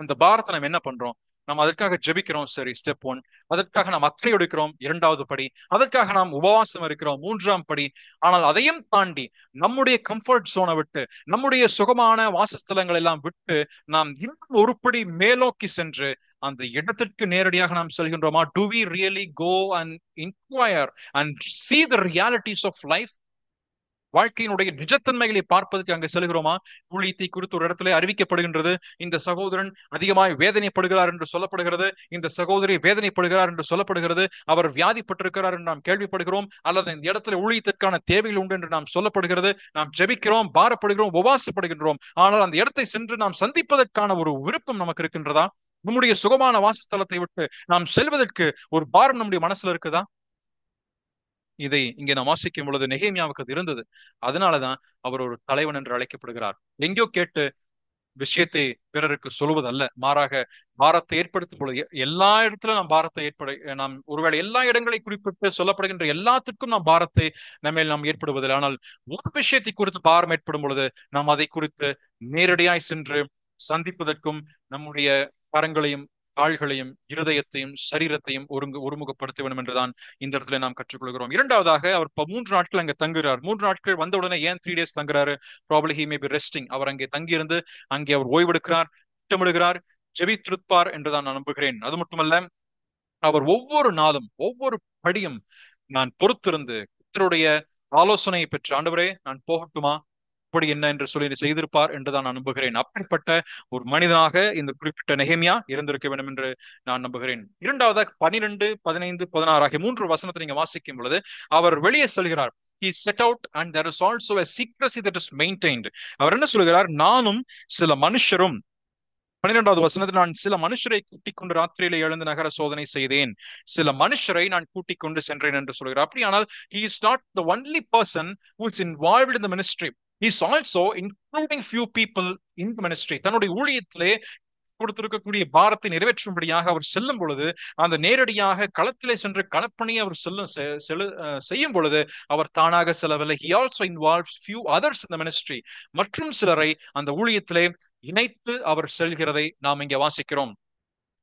அந்த பாரத்தை நாம் என்ன பண்றோம், நாம் அதற்காக ஜெபிக்கிறோம், சரி, ஸ்டெப் 1. அதற்காக நாம் அக்கறை எடுக்கிறோம், 2வது படி. அதற்காக நாம் உபவாசம் இருக்கிறோம், 3ஆம் படி. ஆனால் அதையும் தாண்டி நம்முடைய கம்ஃபர்ட் சோனை விட்டு, நம்முடைய சுகமான வாசஸ்தலங்கள் எல்லாம் விட்டு நாம் இன்னும் ஒரு படி மேலோக்கி சென்று அந்த இடத்திற்கு நேரடியாக நாம் செல்கின்றோமா? Do we really go and inquire and see the realities of life? வாழ்க்கையினுடைய நிஜத்தன்மைகளை பார்ப்பதற்கு அங்கே செல்கிறோமா? ஊழியத்தை குறித்து ஒரு இடத்துல அறிவிக்கப்படுகின்றது, இந்த சகோதரன் அதிகமாய் வேதனைப்படுகிறார் என்று சொல்லப்படுகிறது, இந்த சகோதரி வேதனைப்படுகிறார் என்று சொல்லப்படுகிறது, அவர் வியாதிப்பட்டிருக்கிறார் என்று நாம் கேள்விப்படுகிறோம், அல்லது இந்த இடத்துல ஊழியத்திற்கான தேவைகள் உண்டு என்று நாம் சொல்லப்படுகிறது. நாம் ஜெபிக்கிறோம், பாரப்படுகிறோம், உபவாசப்படுகின்றோம். ஆனால் அந்த இடத்தை சென்று நாம் சந்திப்பதற்கான ஒரு விருப்பம் நமக்கு இருக்கின்றதா? நம்முடைய சுகமான வாசஸ்தலத்தை விட்டு நாம் செல்வதற்கு ஒரு பாரம் நம்முடைய மனசுல இருக்குதா? இதை இங்கே நாம் வாசிக்கும் பொழுது நெகேமியாவுக்கு அது இருந்தது. அதனாலதான் அவர் ஒரு தலைவன் என்று அழைக்கப்படுகிறார். எங்கேயோ கேட்டு விஷயத்தை பிறருக்கு சொல்வதல்ல, மாறாக பாரத்தை ஏற்படுத்தும் பொழுது எல்லா இடத்திலும் நாம் பாரத்தை நாம் ஒருவேளை எல்லா இடங்களை குறிப்பிட்டு சொல்லப்படுகின்ற எல்லாத்துக்கும் நாம் பாரத்தை நாம் ஏற்படுவதில்லை. ஆனால் ஒரு விஷயத்தை குறித்து பாரம் ஏற்படும் பொழுது நாம் அதை குறித்து நேரடியாய் சென்று சந்திப்பதற்கும் நம்முடைய கரங்களையும் கால்களையும் இருதயத்தையும் சரீரத்தையும் ஒருமுகப்படுத்த வேண்டும் என்றுதான் இந்த இடத்துல நாம் கற்றுக்கொள்கிறோம். இரண்டாவதாக, அவர் 3 நாட்கள் அங்கே தங்குகிறார். 3 நாட்கள் வந்த உடனே ஏன் 3 days தங்குறாரு? Probably he may be resting. அவர் அங்கே தங்கியிருந்து அங்கே அவர் ஓய்வெடுக்கிறார், திட்டமிடுகிறார், ஜெபித்திருப்பார் என்றுதான் நான் நம்புகிறேன். அது மட்டுமல்ல, அவர் ஒவ்வொரு நாளும் ஒவ்வொரு படியும் நான் பொறுத்திருந்து கர்த்தருடைய ஆலோசனையை பெற்று, ஆண்டவரே நான் போகட்டுமா, இப்படி என்ன என்று சொல்லி செய்திருப்பார் என்றுதான் நான் நம்புகிறேன். அப்படிப்பட்ட ஒரு மனிதனாக இந்த குறிப்பிட்ட நெகேமியா இருந்திருக்க வேண்டும் என்று நான் நம்புகிறேன். இரண்டாவதாக 12, 15, 16 ஆகிய 3 வசனத்தை நீங்க வாசிக்கும் பொழுது அவர் வெளியே செல்கிறார். He set out and there is also a secrecy that is maintained. அவர் என்ன சொல்கிறார்? நானும் சில மனுஷரும், 12வது வசனத்தில், நான் சில மனுஷரை கூட்டிக் கொண்டு ராத்திரியில எழுந்து நகர சோதனை செய்தேன், சில மனுஷரை நான் கூட்டிக் கொண்டு சென்றேன் என்று சொல்கிறார். அப்படியானால் he is not the only person who is involved in the ministry. He is also including few people in the ministry. தன்னுடைய ஊழியத்திலே கொடுத்திருக்கக்கூடிய பாரத்தை நிறைவேற்றும்படியாக அவர் செல்லும் பொழுது, அந்த நேரடியாக களத்திலே சென்று களப்பணியை அவர் செய்யும் பொழுது அவர் தானாக செல்லவில்லை. He also involves few others in the ministry. மற்றும் சிலரை அந்த ஊழியத்திலே இணைத்து அவர் செல்கிறதை நாம் இங்கே வாசிக்கிறோம்.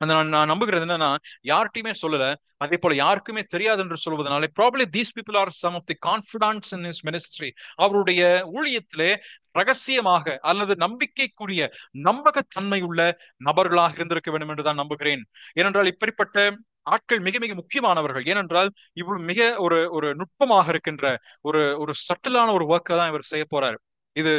நான் நம்புகிறது என்னன்னா, யார்கிட்டயுமே சொல்லல, அதே போல யாருக்குமே தெரியாது என்று சொல்வதனால probably these people are some of the confidants in his ministry. அவருடைய ஊழியத்திலே ரகசியமாக அல்லது நம்பிக்கைக்குரிய நம்பகத்தன்மை உள்ள நபர்களாக இருந்திருக்க வேண்டும் என்றுதான் நம்புகிறேன். ஏனென்றால் இப்படிப்பட்ட ஆட்கள் மிக மிக முக்கியமானவர்கள். ஏனென்றால் இவ்வளவு மிக ஒரு ஒரு நுட்பமாக இருக்கின்ற ஒரு ஒரு சட்டிலான ஒரு ஒர்க்கை தான் இவர் செய்ய போறார். இது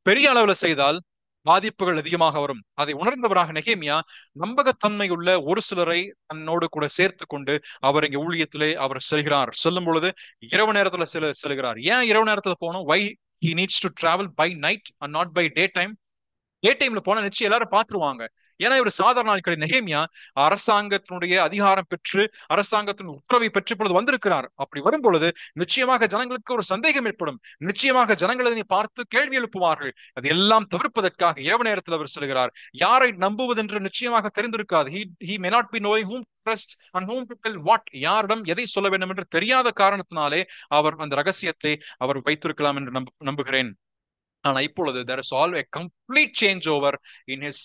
பெரிய அளவுல செய்தால் பாதிப்புகள் அதிகமாக வரும். அதை உணர்ந்தவராக நெகேமியா நம்பகத்தன்மை உள்ள ஒரு சிலரை தன்னோடு கூட சேர்த்து கொண்டு அவர் இங்க ஊழியத்திலே அவர் செல்கிறார். செல்லும் பொழுது இரவு நேரத்துல செல்கிறார். ஏன் இரவு நேரத்துல போகணும்? why he needs to travel by night and not by daytime? டே டைம்ல போனா நிச்சயம் எல்லாரும் பாத்துருவாங்க. ஏன்னா இவர் சாதாரண நாட்களில் நெகேமியா அரசாங்கத்தினுடைய அதிகாரம் பெற்று அரசாங்கத்தின் உத்தரவை பெற்ற பொழுது வந்திருக்கிறார். அப்படி வரும் பொழுது நிச்சயமாக ஜனங்களுக்கு ஒரு சந்தேகம் ஏற்படும். நிச்சயமாக ஜனங்கள் இதனை பார்த்து கேள்வி எழுப்புவார்கள். அது எல்லாம் தவிர்ப்பதற்காக இரவு நேரத்தில் அவர் செல்கிறார். யாரை நம்புவதென்று நிச்சயமாக தெரிந்திருக்காது. he may not be knowing whom to trust and whom to tell what. யாரிடம் எதை சொல்ல வேண்டும் என்று தெரியாத காரணத்தினாலே அவர் அந்த ரகசியத்தை அவர் வைத்திருக்கலாம் என்று நம்புகிறேன். ஆனா இப்பொழுது there is all a complete change over in his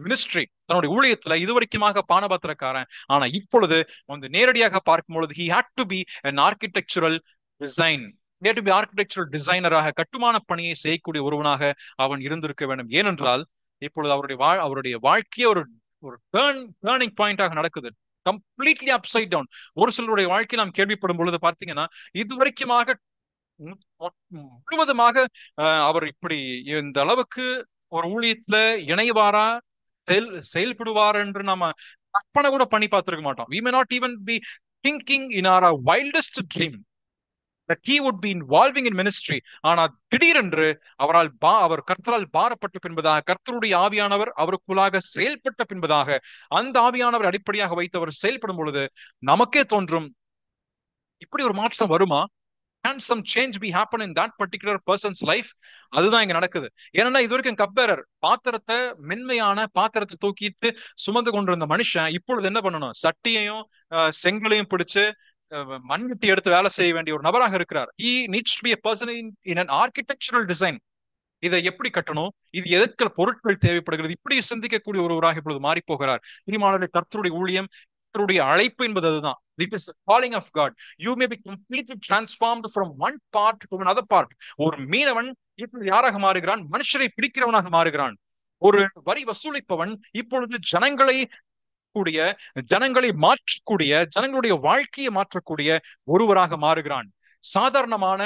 ministry. தன்னுடைய ஊழியத்துல இதுவரைக்குமாக பானபாத்திரக்காரன், ஆனா இப்பொழுது வந்து நேரடியாக பார்க்கும் பொழுது he had to be an architectural design. he had to be architectural designer-ஆக கட்டுமான பணியை செய்யக்கூடிய ஒருவனாக அவன் இருந்திருக்க வேண்டும். ஏனென்றால் இப்பொழுது அவருடைய வாழ்க்கையே ஒரு டேர்னிங் பாயிண்டாக நடக்குது. Completely upside down. ஒரு சிலருடைய வாழ்க்கை நாம் கேள்விப்படும் பொழுது பார்த்தீங்கன்னா, இதுவரைக்குமாக முழுவதுமாக அவர் இப்படி இந்த அளவுக்கு ஒரு ஊழியத்துல இணைவாரா செயல்படுவார் என்று நாம கற்பனை கூட பண்ணி பார்த்திருக்க மாட்டோம். we may not even be thinking in our wildest dream that he would be involving in ministry. ஆனா திடீரென்று அவர் கர்த்தரால் பாரப்பட்ட பின்பதாக, கர்த்தருடைய ஆவியானவர் அவருக்குள்ளாக செயல்பட்ட பின்பதாக, அந்த ஆவியானவர் அடிப்படையாக வைத்து அவர் செயல்படும் பொழுது நமக்கே தோன்றும், இப்படி ஒரு மாற்றம் வருமா? Can some change be happen in that particular person's life? அதுதான் இங்க நடக்குது. ஏன்னா இது வரைக்கும் கப்பேரர் பாத்திரத்தை, மென்மையான பாத்திரத்தை தூக்கிட்டு சுமந்து கொண்டிருந்த மனுஷன் இப்பொழுது என்ன பண்ணணும்? சட்டியையும் செங்கலையும் பிடிச்சு மண்வெட்டி எடுத்து வேலை செய்ய வேண்டிய ஒரு நபராக இருக்கிறார். He needs to be a person in an architectural design. இதை எப்படி கட்டணும், இது எதற்கு பொருட்கள் தேவைப்படுகிறது, இப்படி சிந்திக்கக்கூடிய ஒருவராக இப்பொழுது மாறி போகிறார். இனிமானவர்களே, கர்த்தருடைய ஊழியம், கர்த்தருடைய அழைப்பு என்பது அதுதான். It is the calling of God. You may be completely transformed from one part to another part. ஒரு மீனவன் இப்பொழுது யாராக மாறுகிறான்? மனுஷரை பிடிக்கிறவனாக மாறுகிறான். ஒரு வரி வசூலிப்பவன் இப்பொழுது ஜனங்களை மாற்றக்கூடிய, ஜனங்களுடைய வாழ்க்கையை மாற்றக்கூடிய ஒருவராக மாறுகிறான். சாதாரணமான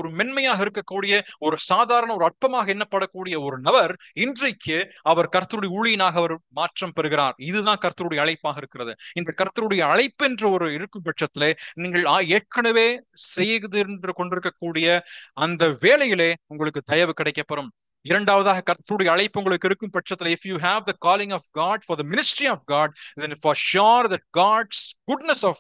ஒரு மென்மையாக இருக்கக்கூடிய ஒரு சாதாரண ஒரு அற்பமாக எண்ணப்படக்கூடிய ஒரு நபர் இன்றைக்கு அவர் கர்த்தருடைய ஊழியனாக அவர் மாற்றம் பெறுகிறார். இதுதான் கர்த்தருடைய அழைப்பாக இருக்கிறது. இந்த கர்த்தருடைய அழைப்பு என்ற ஒரு இருக்கும் பட்சத்திலே நீங்கள் ஏற்கனவே செய்து கொண்டிருக்கக்கூடிய அந்த வேலையிலே உங்களுக்கு தயவு கிடைக்கப்பெறும். இரண்டாவதாக கர்த்தருடைய அழைப்பு உங்களுக்கு இருக்கும் பட்சத்தில், if you have the calling of God for the ministry of God, then for sure that God's goodness of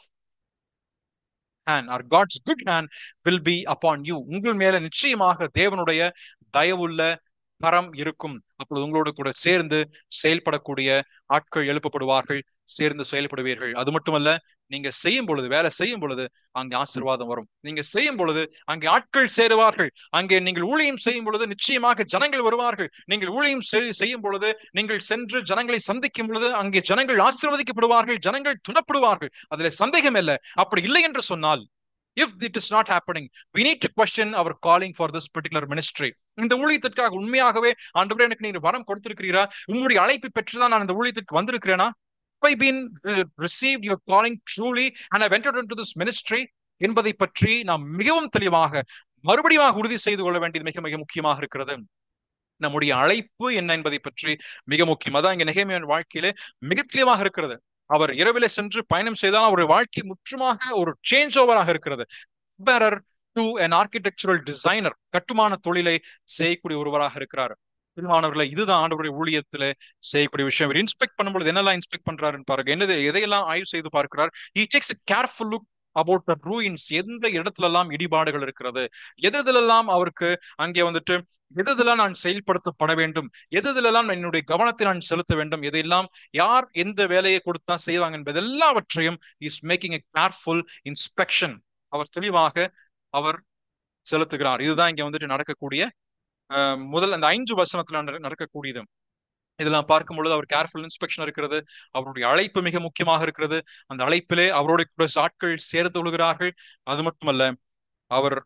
hand or God's good hand will be upon you. உங்கள் மேல நிச்சயமாக தேவனுடைய தயவுள்ள கரம் இருக்கும். அப்பொழுது உங்களோடு கூட சேர்ந்து செயல்படக்கூடிய ஆட்கள் எழுப்பப்படுவார்கள், சேர்ந்து செயல்படுவீர்கள். அது மட்டுமல்ல, நீங்க செய்யும் பொழுது, வேலை செய்யும் பொழுது அங்கே ஆசீர்வாதம் வரும். நீங்க செய்யும் பொழுது அங்கே ஆட்கள் சேருவார்கள். அங்கே நீங்கள் ஊழியம் செய்யும் பொழுது நிச்சயமாக ஜனங்கள் வருவார்கள். நீங்கள் ஊழியம் செய்யும் பொழுது, நீங்கள் சென்று ஜனங்களை சந்திக்கும் பொழுது அங்கே ஜனங்கள் ஆசீர்வதிக்கப்படுவார்கள், ஜனங்கள் துணப்படுவார்கள். அதுல சந்தேகம் இல்லை. அப்படி இல்லை என்று சொன்னால், if it is not happening, we need to question our calling for this particular ministry. இந்த ஊழியத்திற்காக உண்மையாகவே ஆண்டவரே எனக்கு நீங்க வரம் கொடுத்திருக்கிறீரா, உங்களுடைய அழைப்பை பெற்றுதான் நான் இந்த ஊழியத்திற்கு வந்திருக்கிறேனா, have I been received your calling truly and I've entered into this ministry என்பதை பற்றி நாம் மிகவும் தெளிவாக மறுபடியும் உறுதி செய்து கொள்ள வேண்டியது மிக மிக முக்கியமாக இருக்கிறது. நம்முடைய அழைப்பு என்ன என்பதை பற்றி மிக முக்கியம். அதான் இங்க நெகேமியாவின் வாழ்க்கையிலே மிக தெளிவாக இருக்கிறது. அவர் இரவிலே சென்று பயணம் செய்தால் அவருடைய வாழ்க்கை முற்றுமாக ஒரு சேஞ்ச் ஓவராக இருக்கிறது. டு an architectural designer, கட்டுமான தொழிலை செய்யக்கூடிய ஒருவராக இருக்கிறார். திருமானவர்களை, இதுதான் ஆண்டவருடைய ஊழியத்துல செய்யக்கூடிய விஷயம். இன்ஸ்பெக்ட் பண்ணும்போது என்னெல்லாம் இன்ஸ்பெக்ட் பண்றாருன்னு பாருங்க, என்னது எதையெல்லாம் ஆய்வு செய்து பார்க்கிறார். he takes a careful look about the ruins. எந்த இடத்துல எல்லாம் இடிபாடுகள் இருக்கிறது, எதெல்லாம் அவருக்கு அங்கே வந்துட்டு எதெல்லாம் நான் செயல்படுத்தப்பட வேண்டும், எதெல்லாம் என்னுடைய கவனத்தை நான் செலுத்த வேண்டும், எதையெல்லாம் யார் எந்த வேலையை கொடுத்தா செய்வாங்க என்பது எல்லாவற்றையும் is making a careful inspection. அவர் தெளிவாக அவர் செலுத்துகிறார். இதுதான் இங்க வந்துட்டு நடக்கக்கூடிய முதல் அந்த 5 வசனத்துல நடக்கக்கூடியது. இதெல்லாம் பார்க்கும் பொழுது அவர் கேர்ஃபுல் இன்ஸ்பெக்ஷன் இருக்கிறது. அவருடைய அழைப்பு மிக முக்கியமாக இருக்கிறது. அந்த அழைப்பிலே அவருடைய கூட ஆட்கள் சேர்ந்து கொள்கிறார்கள். அது மட்டுமல்ல, அவர்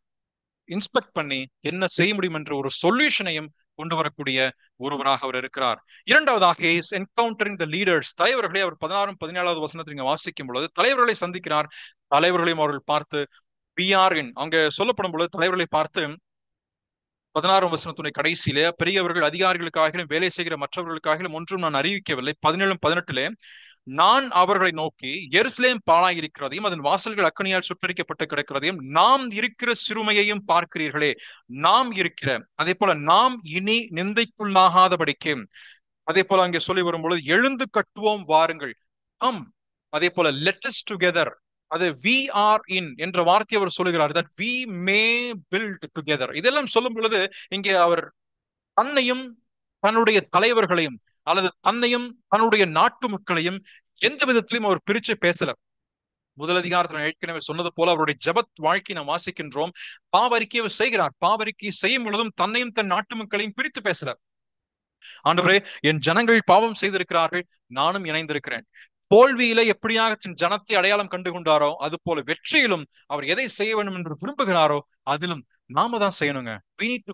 இன்ஸ்பெக்ட் பண்ணி என்ன செய்ய முடியும் என்ற ஒரு சொல்யூஷனையும் கொண்டு வரக்கூடிய ஒருவராக அவர் இருக்கிறார். இரண்டாவதாக இஸ் என்கவுண்டரிங் த லீடர்ஸ். தலைவர்களை அவர் 16, 17 வசனத்தில் நீங்க வாசிக்கும் பொழுது தலைவர்களை சந்திக்கிறார். தலைவர்களையும் அவர்கள் பார்த்து பிஆர்இன் அங்க சொல்லப்படும் பொழுது தலைவர்களை பார்த்து 16 வசனத்துடைய கடைசியிலே, பெரியவர்கள் அதிகாரிகளுக்காக வேலை செய்கிற மற்றவர்களுக்காக ஒன்றும் நான் அறிவிக்கவில்லை. 17, 18 நான் அவர்களை நோக்கி, எருசலேம் பாழாயிருக்கிறதையும் அதன் வாசல்கள் அக்கனியால் சுற்றரிக்கப்பட்டு கிடக்கிறதையும் நாம் இருக்கிற சிறுமையையும் பார்க்கிறீர்களே. நாம் இருக்கிற, அதே போல நாம் இனி நிந்தைக்குள்ளாகாதபடிக்கு, அதே போல அங்கே சொல்லி வரும்பொழுது எழுந்து கட்டுவோம் வாருங்கள், அதே போல let us together, அது we are in என்ற வார்த்தை அவர் சொல்லுகிறார். that we may build together. இதெல்லாம் சொல்லும் பொழுது இங்கே அவர் தன்னையும் தன்னுடைய தலைவர்களையும் அல்லது தன்னையும் தன்னுடைய நாட்டு மக்களையும் எந்த விதத்திலும் அவர் பிரிச்சு பேசல. முதல் அதிகாரத்தில் ஏற்கனவே சொன்னது போல அவருடைய ஜபத் வாழ்க்கை நாம் வாசிக்கின்றோம். பாவரிக்கை அவர் செய்கிறார். பாவரிக்கை செய்யும் பொழுதும் தன்னையும் தன் நாட்டு மக்களையும் பிரித்து பேசல. ஆண்டவரே, என் ஜனங்கள் பாவம் செய்திருக்கிறார்கள், நானும் இணைந்திருக்கிறேன். தோல்வியில எப்படியாக தன் ஜனத்தை அடையாளம் கண்டு கொண்டாரோ, அது போல வெற்றியிலும் அவர் எதை செய்ய வேண்டும் என்று விரும்புகிறாரோ அதிலும் நாம தான் செய்யணுங்க. we need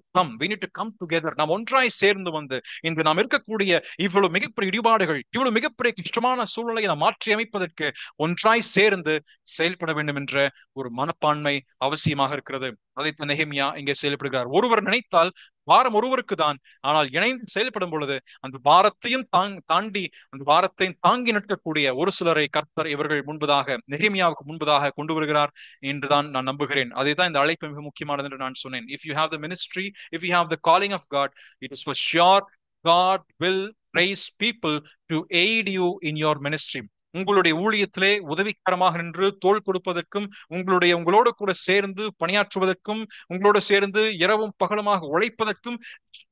to come together. நாம் ஒன்றாய் சேர்ந்து வந்து இந்த நாம் இருக்கக்கூடிய இவ்வளவு மிகப்பெரிய இடிபாடுகள், இவ்வளவு மிகப்பெரிய கஷ்டமான சூழ்நிலையை நாம் மாற்றி அமைப்பதற்கு ஒன்றாய் சேர்ந்து செயல்பட வேண்டும் என்ற ஒரு மனப்பான்மை அவசியமாக இருக்கிறது. அதைத்தான் நெகேமியா இங்கே செயல்படுகிறார். ஒருவர் நினைத்தால் பாரம் ஒருவருக்கு தான், ஆனால் இணைந்து செயல்படும் பொழுது அந்த பாரத்தையும் தாண்டி அந்த பாரத்தை தாங்கி நிற்கக்கூடிய ஒரு சிலரை கர்த்தர் இவர்கள் முன்பதாக, நெகேமியாவுக்கு முன்பதாக கொண்டு வருகிறார் என்றுதான் நான் நம்புகிறேன். அதைதான் இந்த அழைப்பு மிக முக்கியமானது என்று நான் சொன்னேன். if you have the ministry, if you have the calling of God, it is for sure God will raise people to aid you in your ministry. உங்களுடைய ஊழியத்திலே உதவிகரமாக நின்று தோள் கொடுப்பதற்கும், உங்களோடு கூட சேர்ந்து பணியாற்றுவதற்கும், உங்களோடு சேர்ந்து இரவும் பகலுமாக உழைப்பதற்கும்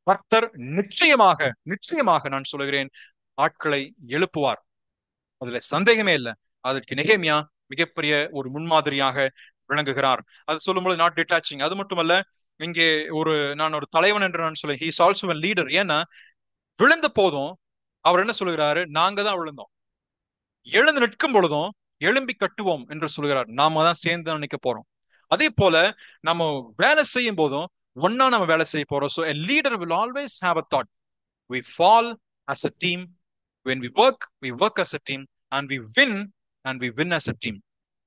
கர்த்தர் நிச்சயமாக நான் சொல்லுகிறேன், ஆட்களை எழுப்புவார். அதுல சந்தேகமே இல்லை. அதற்கு நெகேமியா மிகப்பெரிய ஒரு முன்மாதிரியாக விளங்குகிறார். அது சொல்லும்போது நாட் டிட்டாச்சிங். அது மட்டுமல்ல, இங்கே நான் ஒரு தலைவன் என்று நான் சொல்ல, he is also a leader. ஏன்னா விழுந்த போதும் அவர் என்ன சொல்லுகிறாரு, நாங்க தான் விழுந்தோம். எழுந்து நிற்கும் பொழுதும் எழும்பி கட்டுவோம் என்று சொல்கிறார். நாம தான் சேர்ந்து நினைக்க போறோம். அதே போல நம்ம வேலை செய்யும் போதும் ஒன்னா நம்ம வேலை செய்ய போறோம். So a leader will always have a thought. We fall as a team. When we work as a team, and we win as a team.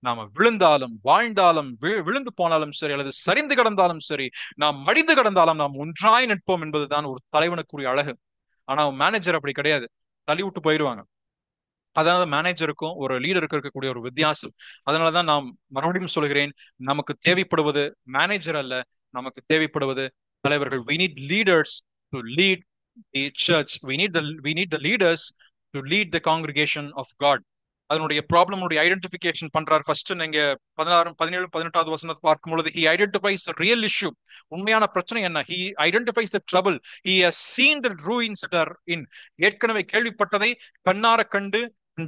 நாம விழுந்தாலும் வாழ்ந்தாலும் விழுந்து போனாலும் சரி, அல்லது சரிந்து கிடந்தாலும் சரி, நாம் மடிந்து கிடந்தாலும் நாம் ஒன்றாய் நிற்போம் என்பதுதான் ஒரு தலைவனுக்குரிய அழகு. ஆனா மேனேஜர் அப்படி கிடையாது, தள்ளி விட்டு போயிடுவாங்க. அதாவது மேனேஜருக்கும் ஒரு லீடருக்கு இருக்கக்கூடிய ஒரு வித்தியாசம். அதனாலதான் நாம் மறுபடியும் சொல்கிறேன், நமக்கு தேவைப்படுவது மேனேஜர் அல்ல, நமக்கு தேவைப்படுவது தலைவர்கள். we need leaders to lead the church. we need the leaders to lead the congregation of God. அதனுடைய ப்ராப்ளம் ஐடென்டிபிகேஷன் பண்றார். ஃபர்ஸ்ட் நீங்க 16, 17, 18வது வசனத்தை பார்க்கும் பொழுது he identifies the real issue. உண்மையான பிரச்சனை என்ன? he identifies the trouble. he has seen the ruins that are in. ஏற்கனவே கேள்விப்பட்டதை கண்ணார கண்டு,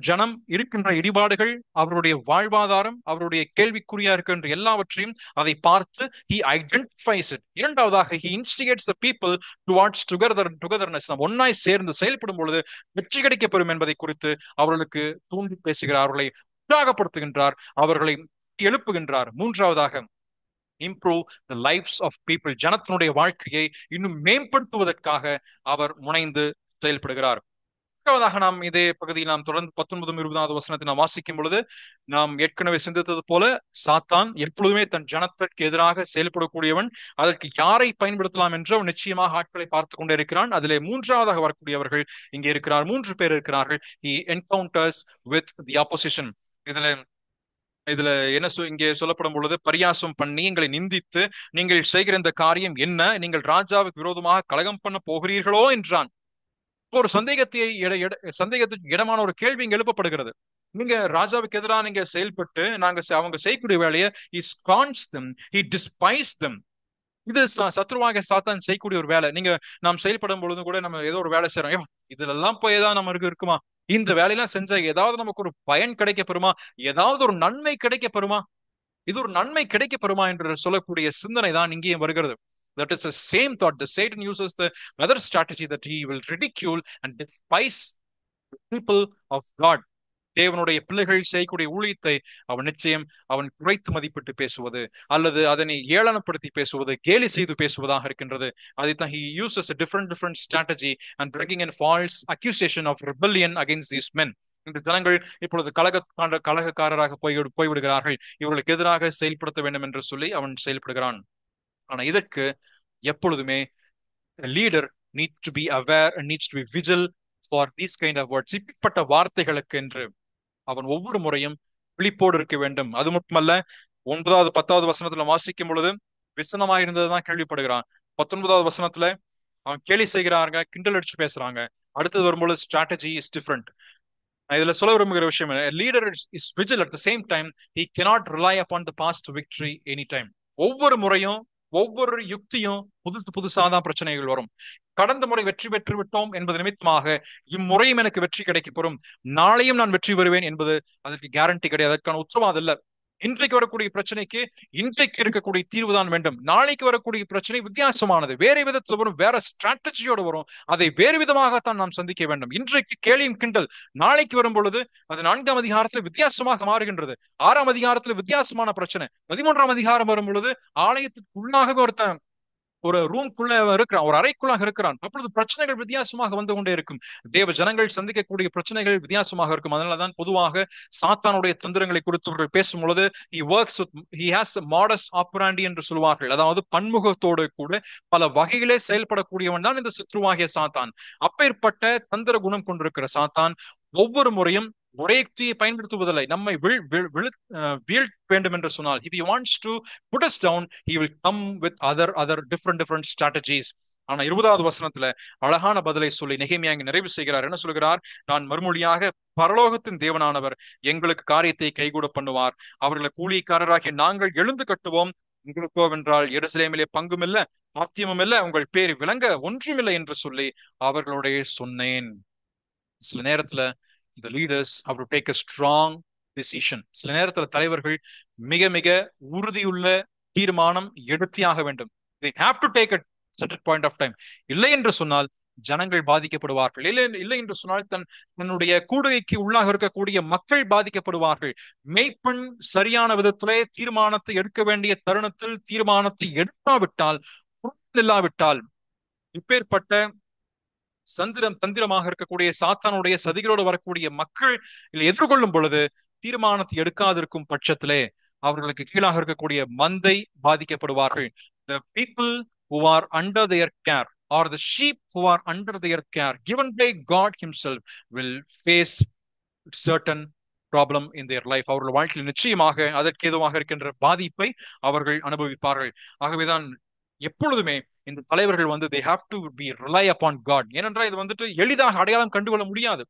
ஜனம் இருக்கின்ற இடிபாடுகள், அவருடைய வாழ்வாதாரம், அவருடைய கேள்விக்குறியா இருக்கின்ற எல்லாவற்றையும் அதை பார்த்து he identifies it. இரண்டாவதாக he instigates the people towards togetherness. நாம் ஒன்னாய் சேர்ந்து செயல்படும் பொழுது வெற்றி கிடைக்கப்பெறும் என்பதை குறித்து அவர்களுக்கு தூண்டி பேசுகிறார், அவர்களை உற்சாகப்படுத்துகின்றார், அவர்களை எழுப்புகின்றார். மூன்றாவதாக improve the lives of people. ஜனத்தினுடைய வாழ்க்கையை இன்னும் மேம்படுத்துவதற்காக அவர் முனைந்து செயல்படுகிறார். நாம் இதே பகுதியில் நாம் தொடர்ந்து 19, 20வது வசனத்தை நாம் வாசிக்கும் பொழுது நாம் ஏற்கனவே சிந்தித்தது போல சாத்தான் எப்பொழுதுமே தன் ஜனத்திற்கு எதிராக செயல்படக்கூடியவன். அதற்கு யாரை பயன்படுத்தலாம் என்று அவன் நிச்சயமாக ஆட்களை பார்த்து கொண்டே இருக்கிறான். அதிலே மூன்றாவதாக வரக்கூடியவர்கள் இங்கே இருக்கிறார். 3 பேர் இருக்கிறார்கள். he encounters with the opposition. இதுல என்ன இங்கே சொல்லப்படும் பொழுது, பரியாசம் பண்ணி எங்களை நிந்தித்து, நீங்கள் செய்கிற இந்த காரியம் என்ன? நீங்கள் ராஜாவுக்கு விரோதமாக கலகம் பண்ண போகிறீர்களோ என்றான். ஒரு சந்தேகத்துக்கு இடமான ஒரு கேள்வி இங்க எழுப்பப்படுகிறது. நீங்க ராஜாவுக்கு எதிராக நீங்க செயல்பட்டு அவங்க செய்யக்கூடிய வேலையை he scorns them, he despises them. இது சத்ருவாக சாத்தான் செய்யக்கூடிய ஒரு வேலை. நாம் செயல்படும் பொழுது கூட நம்ம ஏதோ ஒரு வேலை செய்யறோம், இதுல எல்லாம் போய் ஏதாவது நம்ம இருக்குமா, இந்த வேலையெல்லாம் செஞ்சா ஏதாவது நமக்கு ஒரு பயன் கிடைக்க பெறுமா, ஏதாவது ஒரு நன்மை கிடைக்க பெறுமா, இது ஒரு நன்மை கிடைக்க பெறுமா என்று சொல்லக்கூடிய சிந்தனை தான் இங்கேயும் வருகிறது. That is the same thought. The Satan uses the other strategy that he will ridicule and despise the people of God. தேவனுடைய பிள்ளைகள் செய்யக்கூடிய ஊழியத்தை அவன் குறைத்து மதிப்பிட்டு பேசுவது, அல்லது அதனை ஏளனப்படுத்தி பேசுவது, கேலி செய்து பேசுவதாக இருக்கின்றது. அதைத்தான் he uses a different strategy and bringing in false accusation of rebellion against these men. இந்த ஜனங்கள் இப்பொழுது கலகக்காரராக போய்விடுகிறார்கள், இவர்களுக்கு எதிராக செயல்படுத்த வேண்டும் என்று சொல்லி அவன் செயல்படுகிறான். ஆனா இதற்கு எப்பொழுதுமே leader needs to be aware and needs to be vigilant for these kind of words. இப்படிப்பட்ட வார்த்தைகளுக்கு என்று அவன் ஒவ்வொரு முறையும் விழிப்போடு இருக்க வேண்டும். அது மட்டுமல்ல, 9வது 10வது வசனத்துல வாசிக்கும் பொழுது விசனமாய் இருந்ததுதான் கேள்விப்படுகிறான். 19வது வசனத்துல அவன் கேலி செய்கிறாங்க, கிண்டல் அடிச்சு பேசுறாங்க. அடுத்தது வரும்பொழுது strategy is different. இதுல சொல்ல விரும்புகிற விஷயம், leader is vigilant at the same time. He cannot rely upon the past victory anytime. ஒவ்வொரு முறையும் ஒவ்வொரு யுக்தியும் புதுசாதான் பிரச்சனைகள் வரும். கடந்த முறை வெற்றி பெற்று விட்டோம் என்பது நிமித்தமாக இம்முறையும் எனக்கு வெற்றி கிடைக்கப்பெறும், நாளையும் நான் வெற்றி பெறுவேன் என்பது அதற்கு கேரண்டி கிடையாது, அதற்கான உத்தரவாதம் இல்ல. இன்றைக்கு வரக்கூடிய பிரச்சனைக்கு இன்றைக்கு இருக்கக்கூடிய தீர்வு தான் வேண்டும். நாளைக்கு வரக்கூடிய பிரச்சனை வித்தியாசமானது, வேற விதத்துல வரும், வேற ஸ்ட்ராட்டஜியோட வரும், அதை வேறு விதமாகத்தான் நாம் சந்திக்க வேண்டும். இன்றைக்கு கேலியும் கிண்டல், நாளைக்கு வரும் பொழுது அது 4ஆம் அதிகாரத்துல வித்தியாசமாக மாறுகின்றது. 6ஆம் அதிகாரத்துல வித்தியாசமான பிரச்சனை. 13ஆம் அதிகாரம் வரும் பொழுது ஆலயத்துக்கு உள்ளாகவே ஒரு ரூம்குள்ள இருக்கிறான், ஒரு அறைக்குள்ளாக இருக்கிறான். அப்பொழுது பிரச்சனைகள் வித்தியாசமாக வந்து கொண்டே இருக்கும். தேவ ஜனங்கள் சந்திக்கக்கூடிய பிரச்சனைகள் வித்தியாசமாக இருக்கும். அதனாலதான் பொதுவாக சாத்தானுடைய தந்திரங்களை குறித்து பேசும் பொழுது he has a modus operandi என்று சொல்வார்கள். அதாவது பன்முகத்தோடு கூட பல வகைகளே செயல்படக்கூடியவன் தான் இந்த சத்ருவாகிய சாத்தான். அப்பேற்பட்ட தந்திர குணம் கொண்டிருக்கிற சாத்தான் ஒவ்வொரு முறையும் ஒரே யுக்தியை பயன்படுத்துவதில்லை. நம்மை வீழ் வேண்டும் என்று சொன்னால், if he wants to put us down, he will come with other different strategies. ஆனா 20வது வசனத்துல அழகான பதிலை சொல்லி நெகேமியா இங்கு நிறைவு செய்கிறார். என்ன சொல்கிறார்? நான் மறுமொழியாக, பரலோகத்தின் தேவனானவர் எங்களுக்கு காரியத்தை கைகூட பண்ணுவார், அவர்களை கூலிக்காரராகி நாங்கள் எழுந்து கட்டுவோம். உங்களுக்கோ வென்றால் எருசலேமிலே பங்கும் இல்ல, ஆத்தியமும் இல்ல, உங்கள் பேர் விளங்க ஒன்றுமில்லை என்று சொல்லி அவர்களுடைய சொன்னேன். சில நேரத்துல the leaders have to take a strong decision. சில நேரத்துல தலைவர்கள் மிக மிக உறுதியுள்ள தீர்மானம் எடுத்தியாக வேண்டும். They have to take a certain point of time. இல்லை என்று சொன்னால் ஜனங்கள் பாதிக்கப்படுவார்கள். இல்லை என்று சொன்னால் தன்னுடைய கூடுகைக்கு உள்ளாக இருக்கக்கூடிய மக்கள் பாதிக்கப்படுவார்கள். மெய்ப்பெண் சரியான விதத்திலே தீர்மானத்தை எடுக்க வேண்டிய தருணத்தில் தீர்மானத்தை எடுக்காவிட்டால், இல்லாவிட்டால், இப்பேற்பட்ட தந்திரமாக இருக்கக்கூடிய சாத்தானுடைய சதிகளோடு வரக்கூடிய மக்கள் எதிர்கொள்ளும் பொழுது தீர்மானத்தை எடுக்காதிருக்கும் பட்சத்திலே அவர்களுக்கு கீழாக இருக்கக்கூடிய மந்தை பாதிக்கப்படுவார்கள். The people who are under their care, or the sheep who are under their care given by God himself, will face certain problem in their life. அவர்கள் வாழ்க்கையில் நிச்சயமாக அதற்கு ஏதுவாக இருக்கின்ற பாதிப்பை அவர்கள் அனுபவிப்பார்கள். ஆகவேதான் எப்பொழுதுமே இந்த தலைவர்கள் வந்து they have to be rely upon God. ஏனென்றால் இது வந்துட்டு எளிதாக அடையாளம் கண்டுகொள்ள முடியாது.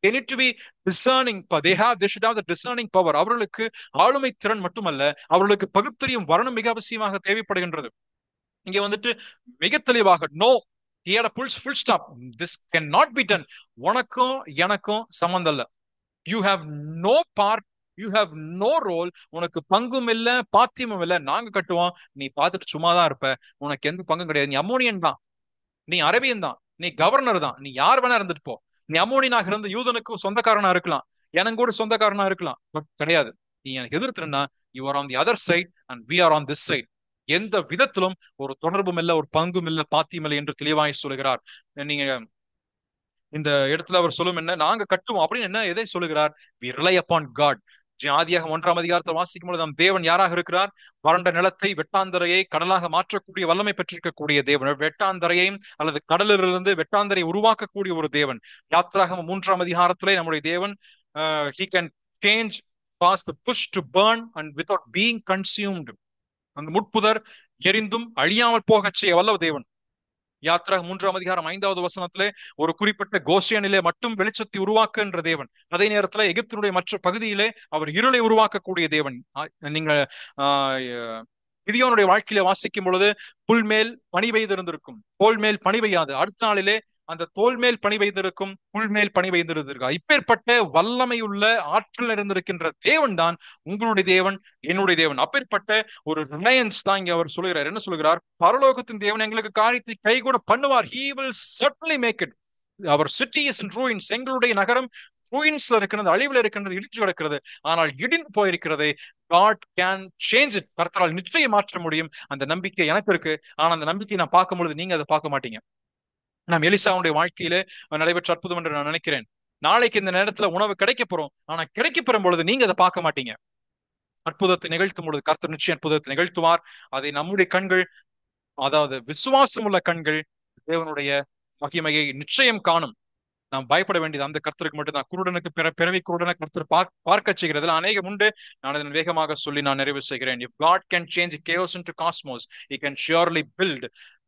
They need to be discerning. They should have the discerning power. அவர்களுக்கு ஆளுமை திறன் மட்டுமல்ல, அவர்களுக்கு பகுத்தறியும் வரணும் மிக அவசியமாக தேவைப்படுகின்றது. இங்க வந்துட்டு மிக தெளிவாக no, he had a full stop, this cannot be done. உனக்கும் எனக்கும் சம்பந்தம் இல்ல. You have no part, you have no role. உனக்கு பங்கும் இல்ல, பாத்தியமும் இல்ல. நாங்க கட்டுவோம், நீ பார்த்துட்டு சும்மாதான் இருப்ப. உனக்கு எந்த பங்கும் கிடையாது. நீ அம்மோனியன் தான், நீ அரேபியன் தான், நீ கவர்னர் தான், நீ யார் வேணா இருந்துட்டு போ. நீ அம்மோனியனாக இருந்து யூதனுக்கு சொந்தக்காரனா இருக்கலாம், எனக்கு கூட சொந்தக்காரனா இருக்கலாம், பட் கிடையாது. நீ எனக்கு எதிர்த்துனா you are on the other side and we are on this side. எந்த விதத்திலும் ஒரு தொடர்பும் இல்லை, ஒரு பங்கும் இல்லை, பாத்தியம் இல்லை என்று தெளிவாய் சொல்லுகிறார். நீங்க இந்த இடத்துல அவர் சொல்லும் என்ன, நாங்க கட்டுவோம் அப்படின்னு என்ன எதை சொல்லுகிறார்? we rely upon God. ஆதியாக 1ஆம் அதிகாரத்தை வாசிக்கும் பொழுது நம் தேவன் யாராக இருக்கிறார்? வறண்ட நிலத்தை வெட்டாந்தரையை கடலாக மாற்றக்கூடிய வல்லமை பெற்றிருக்கக்கூடிய தேவன். வெட்டாந்தரையையும் அல்லது கடலிலிருந்து வெட்டாந்தரையை உருவாக்கக்கூடிய ஒரு தேவன். யாத்திராகமம் 3ஆம் அதிகாரத்திலே நம்முடைய தேவன் he can change cause the bush to burn and without being consumed. அந்த முட்புதர் எரிந்தும் அழியாமல் போக செய்ய வல்ல தேவன். யாத்திரா 3ஆம் அதிகாரம் 5வது வசனத்திலே ஒரு குறிப்பிட்ட கோஷியனிலே மட்டும் வெளிச்சத்தை உருவாக்குகின்ற தேவன். அதே நேரத்துல எகிப்தினுடைய மற்ற பகுதியிலே அவர் இருளை உருவாக்கக்கூடிய தேவன். நீங்க கிதியோனுடைய வாழ்க்கையில வாசிக்கும் பொழுது புல் மேல் பனி பெய்திருந்திருக்கும், தோல் மேல் பனி பெய்யாது. அடுத்த நாளிலே அந்த தோல் மேல் பனி பெய்திருக்கும், புல் மேல் பனி பெய்திருந்திருக்கா. இப்பேற்பட்ட வல்லமையுள்ள ஆற்றல் இருந்திருக்கின்ற தேவன் தான் உங்களுடைய தேவன், என்னுடைய தேவன். அப்பேற்பட்ட ஒரு ரிலையன்ஸ் தான் இங்க அவர் சொல்லுகிறார். என்ன சொல்லுகிறார்? பரலோகத்தின் தேவன் எங்களுக்கு காரியத்தை கை கூட பண்ணுவார். he will certainly make it. our city is in ruins. எங்களுடைய நகரம் ruinsல இருக்கிறது, அழிவில் இருக்கிறது, இடிச்சு கிடக்கிறது. ஆனால் இடிந்து போயிருக்கிறது. God can change it. கர்த்தரால் நிச்சயம் மாற்ற முடியும். அந்த நம்பிக்கை எனக்கு இருக்கு. ஆனா அந்த நம்பிக்கையை நான் பார்க்கும் பொழுது நீங்க அதை பார்க்க மாட்டீங்க. நாம் எலிசாவுடைய வாழ்க்கையிலே நடைபெற்ற அற்புதம் என்று நான் நினைக்கிறேன். நாளைக்கு இந்த நேரத்துல உணவு கிடைக்க போறோம், ஆனா கிடைக்க பெறும் பொழுது நீங்க அதை பார்க்க மாட்டீங்க. அற்புதத்தை நிகழ்த்தும் பொழுது கர்த்தர் நிச்சயம் அற்புதத்தை நிகழ்த்துவார். அதை நம்முடைய கண்கள், அதாவது விசுவாசம் உள்ள கண்கள் தேவனுடைய மகிமையை நிச்சயம் காணும். நாம் பயப்பட வேண்டியது அந்த கர்த்தருக்கு மட்டும்தான். குருடனுக்கு பிறவி குருடனை கர்த்தர் பார்க்க செய்கிறதுல அநேகம் உண்டு. நான் இதன் வேகமாக சொல்லி நான் நிறைவு செய்கிறேன். If God can change chaos into cosmos, he can surely build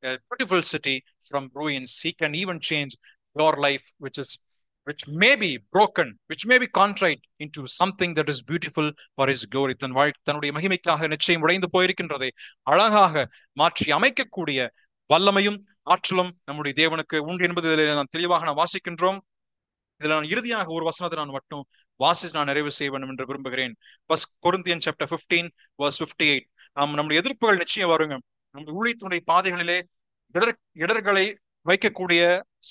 a beautiful city from ruins. He can even change your life, which may be broken, which may be contrite, into something that is beautiful for his glory. தன்னுடைய மகிமைக்காக நிச்சயம் உடைந்து போயிருக்கின்றதை அழகாக மாற்றி அமைக்கக்கூடிய வல்லமையும் ஆற்றலும் நம்முடைய தேவனுக்கு உண்டு என்பது நான் தெளிவாக வாசிக்கின்றோம். இதுல நான் இறுதியாக ஒரு வசனத்தை நான் மட்டும் வாசித்து நான் நிறைவு செய்ய வேண்டும் என்று விரும்புகிறேன். Corinthian chapter 15 verse 58. நம்முடைய எதிர்ப்புகள் நிச்சயம் வருங்க. நம்முடைய ஊழியத்தினுடைய பாதைகளிலே இடர்களை வைக்கக்கூடிய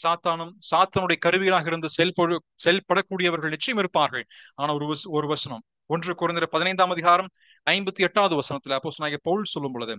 சாத்தானுடைய கருவிகளாக இருந்து செயல்படக்கூடியவர்கள் நிச்சயம் இருப்பார்கள். ஆனா ஒரு வசனம் 1 கொரிந்தியர் 15ஆம் அதிகாரம் 58வது வசனத்துல அப்போஸ்தலனாகிய பவுல் சொல்லும் பொழுது,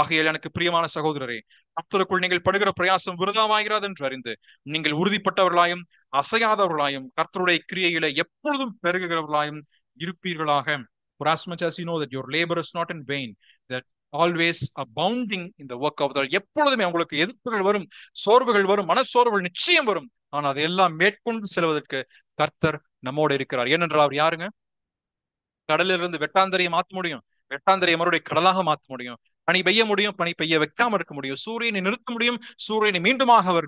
ஆகையால் எனக்கு பிரியமான சகோதரரே, கர்த்தருக்குள் நீங்கள் படுகிற பிரயாசம் விருதாவாகிறது என்று அறிந்து நீங்கள் உறுதிப்பட்டவர்களாயும் அசையாதவர்களாயும் கர்த்தருடைய கிரியையில எப்பொழுதும் பெருகுகிறவர்களாயும் இருப்பீர்களாக. For as much as you know that your labor is not in vain, that always abounding in the work of the Lord. எப்பொழுதுமே உங்களுக்கு எதிர்ப்புகள் வரும், சோர்வுகள் வரும், மனசோர்வுகள் நிச்சயம் வரும். ஆனால் அதையெல்லாம் மேற்கொண்டு செல்வதற்கு கர்த்தர் நம்மோடு இருக்கிறார். ஏனென்றால் அவர் யாருங்க? கடலிலிருந்து வெட்டாந்தரையை மாற்ற முடியும், வெட்டாந்தரையை மறுபடியும் கடலாக மாற்ற முடியும். பனி பெய்ய முடியும், பனி பெய்ய வைக்காம இருக்க முடியும். சூரியனை நிறுத்த முடியும், சூரியனை மீண்டுமாக அவர்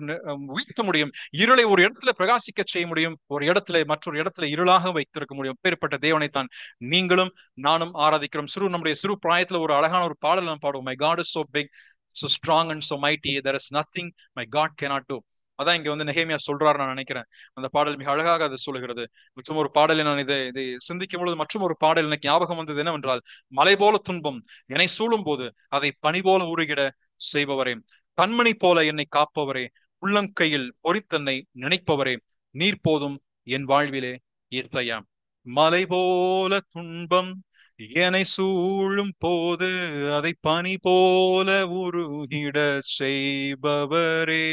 உயர்த்த முடியும். இருளை ஒரு இடத்துல பிரகாசிக்க செய்ய முடியும், ஒரு இடத்துல மற்றொரு இடத்துல இருளாக வைத்திருக்க முடியும். பேர்பட்ட தேவனைத்தான் நீங்களும் நானும் ஆராதிக்கிறோம். நம்முடைய சிறு பிராயத்துல ஒரு அழகான ஒரு பாடல் நாம் பாடுவோம். My God is so big, so strong and so mighty, there is nothing my God cannot do. அதான் இங்க வந்து நெகேமியா சொல்றாரு நான் நினைக்கிறேன். அந்த பாடல் மிக அழகாக அது சொல்லுகிறது. மற்றும் ஒரு பாடலை நான் இதை சிந்திக்கும் பொழுது மற்றும் ஒரு பாடல் எனக்கு ஞாபகம் வந்தது என்னவென்றால், மலை போல துன்பம் என்னை சூழும் போது அதை பனி போல உருகிட செய்பவரே, கண்மணி போல என்னை காப்பவரே, உள்ளங்கையில் பொறித்தன்னை நினைப்பவரே, நீர் போதும் என் வாழ்விலே ஏற்றையா. மலை போல துன்பம் என்னை சூழும் போது அதை பனி போல உருகிட செய்பவரே,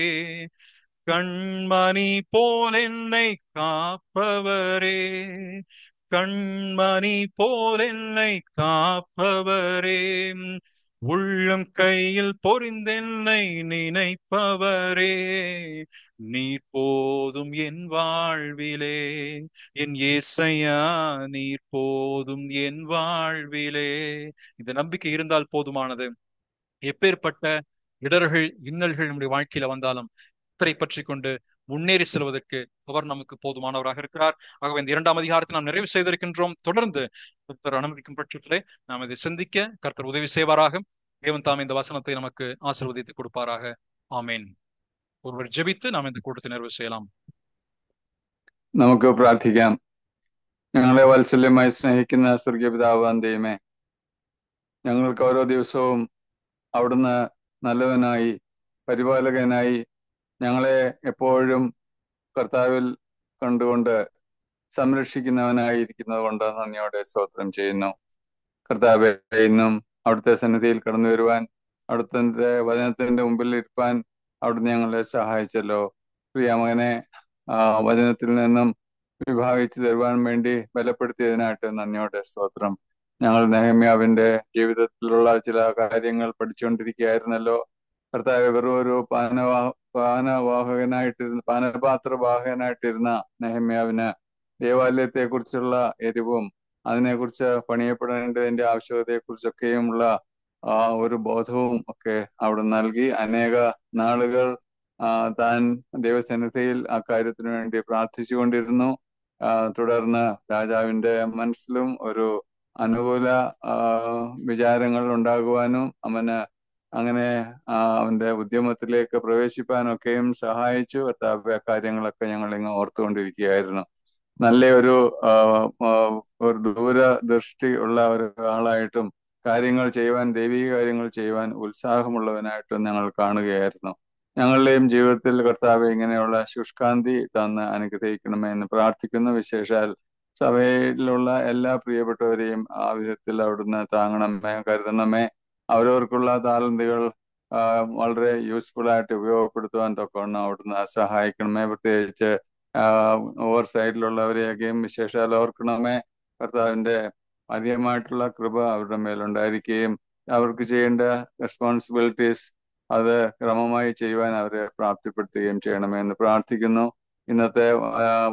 கண்மணி போல் என்னை காப்பவரே, கண்மணி போல் என்னை காப்பவரே, உள்ளம் கையில் பொறிந்தென்னை நினைப்பவரே, நீர் போதும் என் வாழ்விலே, என் ஏசையா நீர் போதும் என் வாழ்விலே. இந்த நம்பிக்கை இருந்தால் போதுமானது. எப்பேற்பட்ட இடர்கள் இன்னல்கள் நம்முடைய வாழ்க்கையில வந்தாலும் கர்த்தரை பற்றி கொண்டு முன்னேறி செல்வதற்கு அவர் நமக்கு போதுமானவராக இருக்கிறார். ஆகவே இந்த 2ஆம் அதிகாரத்தை நாம் நிறைவு செய்திருக்கின்றோம். தொடர்ந்து கர்த்தர் அனுமதிக்கும் பட்சத்திலே நாம் இதை சிந்திக்க கர்த்தர் உதவி செய்வாராக. தேவன் தாம் இந்த வசனத்தை நமக்கு ஆசீர்வதித்து கொடுப்பாராக. ஆமேன். ஒருவர் ஜெபித்து நாம் இந்த கூட்டத்தை நிறைவு ചെയ്യலாம். നമുക്ക് പ്രാർത്ഥിക്കാം. ഞങ്ങളെ വാത്സല്യമായി സ്നേഹിക്കുന്ന സ്വർഗീയ പിതാവാം ദൈവമേ, ഞങ്ങൾക്ക് ഓരോ ദിവസവും അവിടുന്ന് നല്ലവനായി പരിപാലകനായി ഞങ്ങളെ എപ്പോഴും കർത്താവിൽ കണ്ടുകൊണ്ട് സംരക്ഷിക്കുന്നവനായിരിക്കുന്നത് കൊണ്ട് നന്ദിയോടെ സ്തോത്രം ചെയ്യുന്നു. കർത്താവെ, ഇന്നും അവിടുത്തെ സന്നിധിയിൽ കടന്നു വരുവാൻ, അവിടുത്തെ വചനത്തിന്റെ മുമ്പിൽ ഇരിപ്പാൻ അവിടുന്ന് ഞങ്ങളെ സഹായിച്ചല്ലോ. പ്രിയമകനെ വചനത്തിൽ നിന്നും വിഭാഗിച്ചു തരുവാൻ വേണ്ടി ബലപ്പെടുത്തിയതിനായിട്ട് നന്ദിയോടെ സ്തോത്രം. ഞങ്ങൾ നെഹമ്യാവിന്റെ ജീവിതത്തിലുള്ള ചില കാര്യങ്ങൾ പഠിച്ചുകൊണ്ടിരിക്കുകയായിരുന്നല്ലോ. കർത്താവ് വെറും ഒരു പാനപാത്രവാഹകനായിട്ടിരുന്ന നെഹമ്യാവിന് ദേവാലയത്തെ കുറിച്ചുള്ള എരിവും അതിനെക്കുറിച്ച് പണിയപ്പെടേണ്ടതിന്റെ ആവശ്യകതയെക്കുറിച്ചൊക്കെയുമുള്ള ഒരു ബോധവും ഒക്കെ അവിടെ നൽകി. അനേക നാളുകൾ താൻ ദൈവസന്നിധിയിൽ ആ കാര്യത്തിന് വേണ്ടി പ്രാർത്ഥിച്ചുകൊണ്ടിരുന്നു. തുടർന്ന് രാജാവിന്റെ മനസ്സിലും ഒരു അനുകൂല വിചാരങ്ങൾ ഉണ്ടാകുവാനും അവന് അങ്ങനെ അവന്റെ ഉദ്യമത്തിലേക്ക് പ്രവേശിപ്പാനൊക്കെയും സഹായിച്ചു. കർത്താവ് കാര്യങ്ങളൊക്കെ ഞങ്ങൾ ഇങ്ങ് ഓർത്തുകൊണ്ടിരിക്കുകയായിരുന്നു. നല്ല ഒരു ദൂരദൃഷ്ടി ഉള്ള ഒരാളായിട്ടും കാര്യങ്ങൾ ചെയ്യുവാൻ, ദൈവിക കാര്യങ്ങൾ ചെയ്യുവാൻ ഉത്സാഹമുള്ളവനായിട്ടും ഞങ്ങൾ കാണുകയായിരുന്നു. ഞങ്ങളുടെയും ജീവിതത്തിൽ കർത്താവ് ഇങ്ങനെയുള്ള ശുഷ്കാന്തി തന്ന് അനുഗ്രഹിക്കണമേ എന്ന് പ്രാർത്ഥിക്കുന്നു. വിശേഷാൽ സഭയിലുള്ള എല്ലാ പ്രിയപ്പെട്ടവരെയും ആ വിധത്തിൽ അവിടുന്ന് താങ്ങണമേ, കരുതണമേ. അവരവർക്കുള്ള താലന്തുകൾ വളരെ യൂസ്ഫുൾ ആയിട്ട് ഉപയോഗപ്പെടുത്തുവാൻ തൊക്കണം അവിടുന്ന് സഹായിക്കണമേ. പ്രത്യേകിച്ച് ഓവർ സൈഡിലുള്ളവരെയൊക്കെയും വിശേഷാൽ ഓർക്കണമേ. കർത്താവിന്റെ അധികമായിട്ടുള്ള കൃപ അവരുടെ മേലുണ്ടായിരിക്കുകയും അവർക്ക് ചെയ്യേണ്ട റെസ്പോൺസിബിലിറ്റീസ് അത് ക്രമമായി ചെയ്യുവാൻ അവരെ പ്രാപ്തിപ്പെടുത്തുകയും ചെയ്യണമേ എന്ന് പ്രാർത്ഥിക്കുന്നു. ഇന്നത്തെ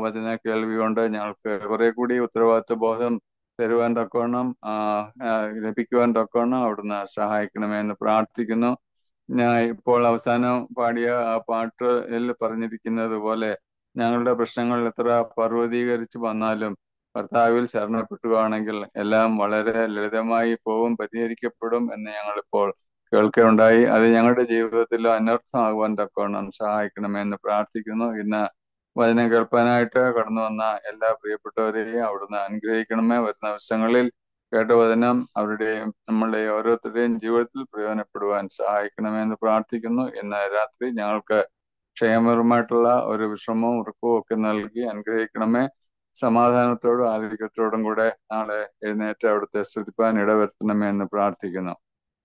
വചന കേൾവി കൊണ്ട് ഞങ്ങൾക്ക് കുറെ കൂടി ഉത്തരവാദിത്വ ബോധം തരുവാൻ തക്കവണ്ണം ലഭിക്കുവാൻ തക്കവണ്ണം അവിടുന്ന് സഹായിക്കണമേ എന്ന് പ്രാർത്ഥിക്കുന്നു. ഞാൻ ഇപ്പോൾ അവസാനം പാടിയ ആ പാട്ടിൽ പറഞ്ഞിരിക്കുന്നത് പോലെ ഞങ്ങളുടെ പ്രശ്നങ്ങൾ എത്ര പർവ്വതീകരിച്ച് വന്നാലും കർത്താവിൽ ശരണപ്പെട്ടുകയാണെങ്കിൽ എല്ലാം വളരെ ലളിതമായി പോകും, പരിഹരിക്കപ്പെടും എന്ന് ഞങ്ങളിപ്പോൾ കേൾക്കുകയുണ്ടായി. അത് ഞങ്ങളുടെ ജീവിതത്തിൽ അനർത്ഥമാകുവാൻ തക്കവണ്ണം സഹായിക്കണമെന്ന് പ്രാർത്ഥിക്കുന്നു. ഇന്ന് വചനം കേൾപ്പാനായിട്ട് കടന്നു വന്ന എല്ലാ പ്രിയപ്പെട്ടവരെയും അവിടുന്ന് അനുഗ്രഹിക്കണമേ. വരുന്ന ദിവസങ്ങളിൽ കേട്ട വചനം അവരുടെയും നമ്മളുടെ ഓരോരുത്തരുടെയും ജീവിതത്തിൽ പ്രയോജനപ്പെടുവാൻ സഹായിക്കണമെന്ന് പ്രാർത്ഥിക്കുന്നു. ഇന്ന് രാത്രി ഞങ്ങൾക്ക് ക്ഷേമകരമായിട്ടുള്ള ഒരു വിശ്രമവും ഉറക്കവും ഒക്കെ നൽകി അനുഗ്രഹിക്കണമേ. സമാധാനത്തോടും ആരോഗ്യത്തോടും കൂടെ നാളെ എഴുന്നേറ്റ് അവിടുത്തെ സ്തുതിപ്പാൻ ഇടവരുത്തണമേ എന്ന് പ്രാർത്ഥിക്കുന്നു.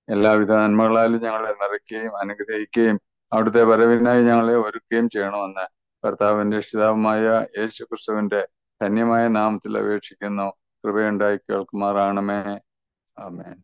എല്ലാവിധ നന്മകളാലും ഞങ്ങളെ നിറയ്ക്കുകയും അനുഗ്രഹിക്കുകയും അവിടുത്തെ വരവിനായി ഞങ്ങളെ ഒരുക്കുകയും ചെയ്യണമെന്ന് കർത്താവിന്റെ രക്ഷിതാവുമായ യേശു ക്രിസ്തുവിന്റെ ധന്യമായ നാമത്തിൽ അപേക്ഷിക്കുന്നു. കൃപയുണ്ടായി കേൾക്കുമാറാണമേ. ആമേൻ.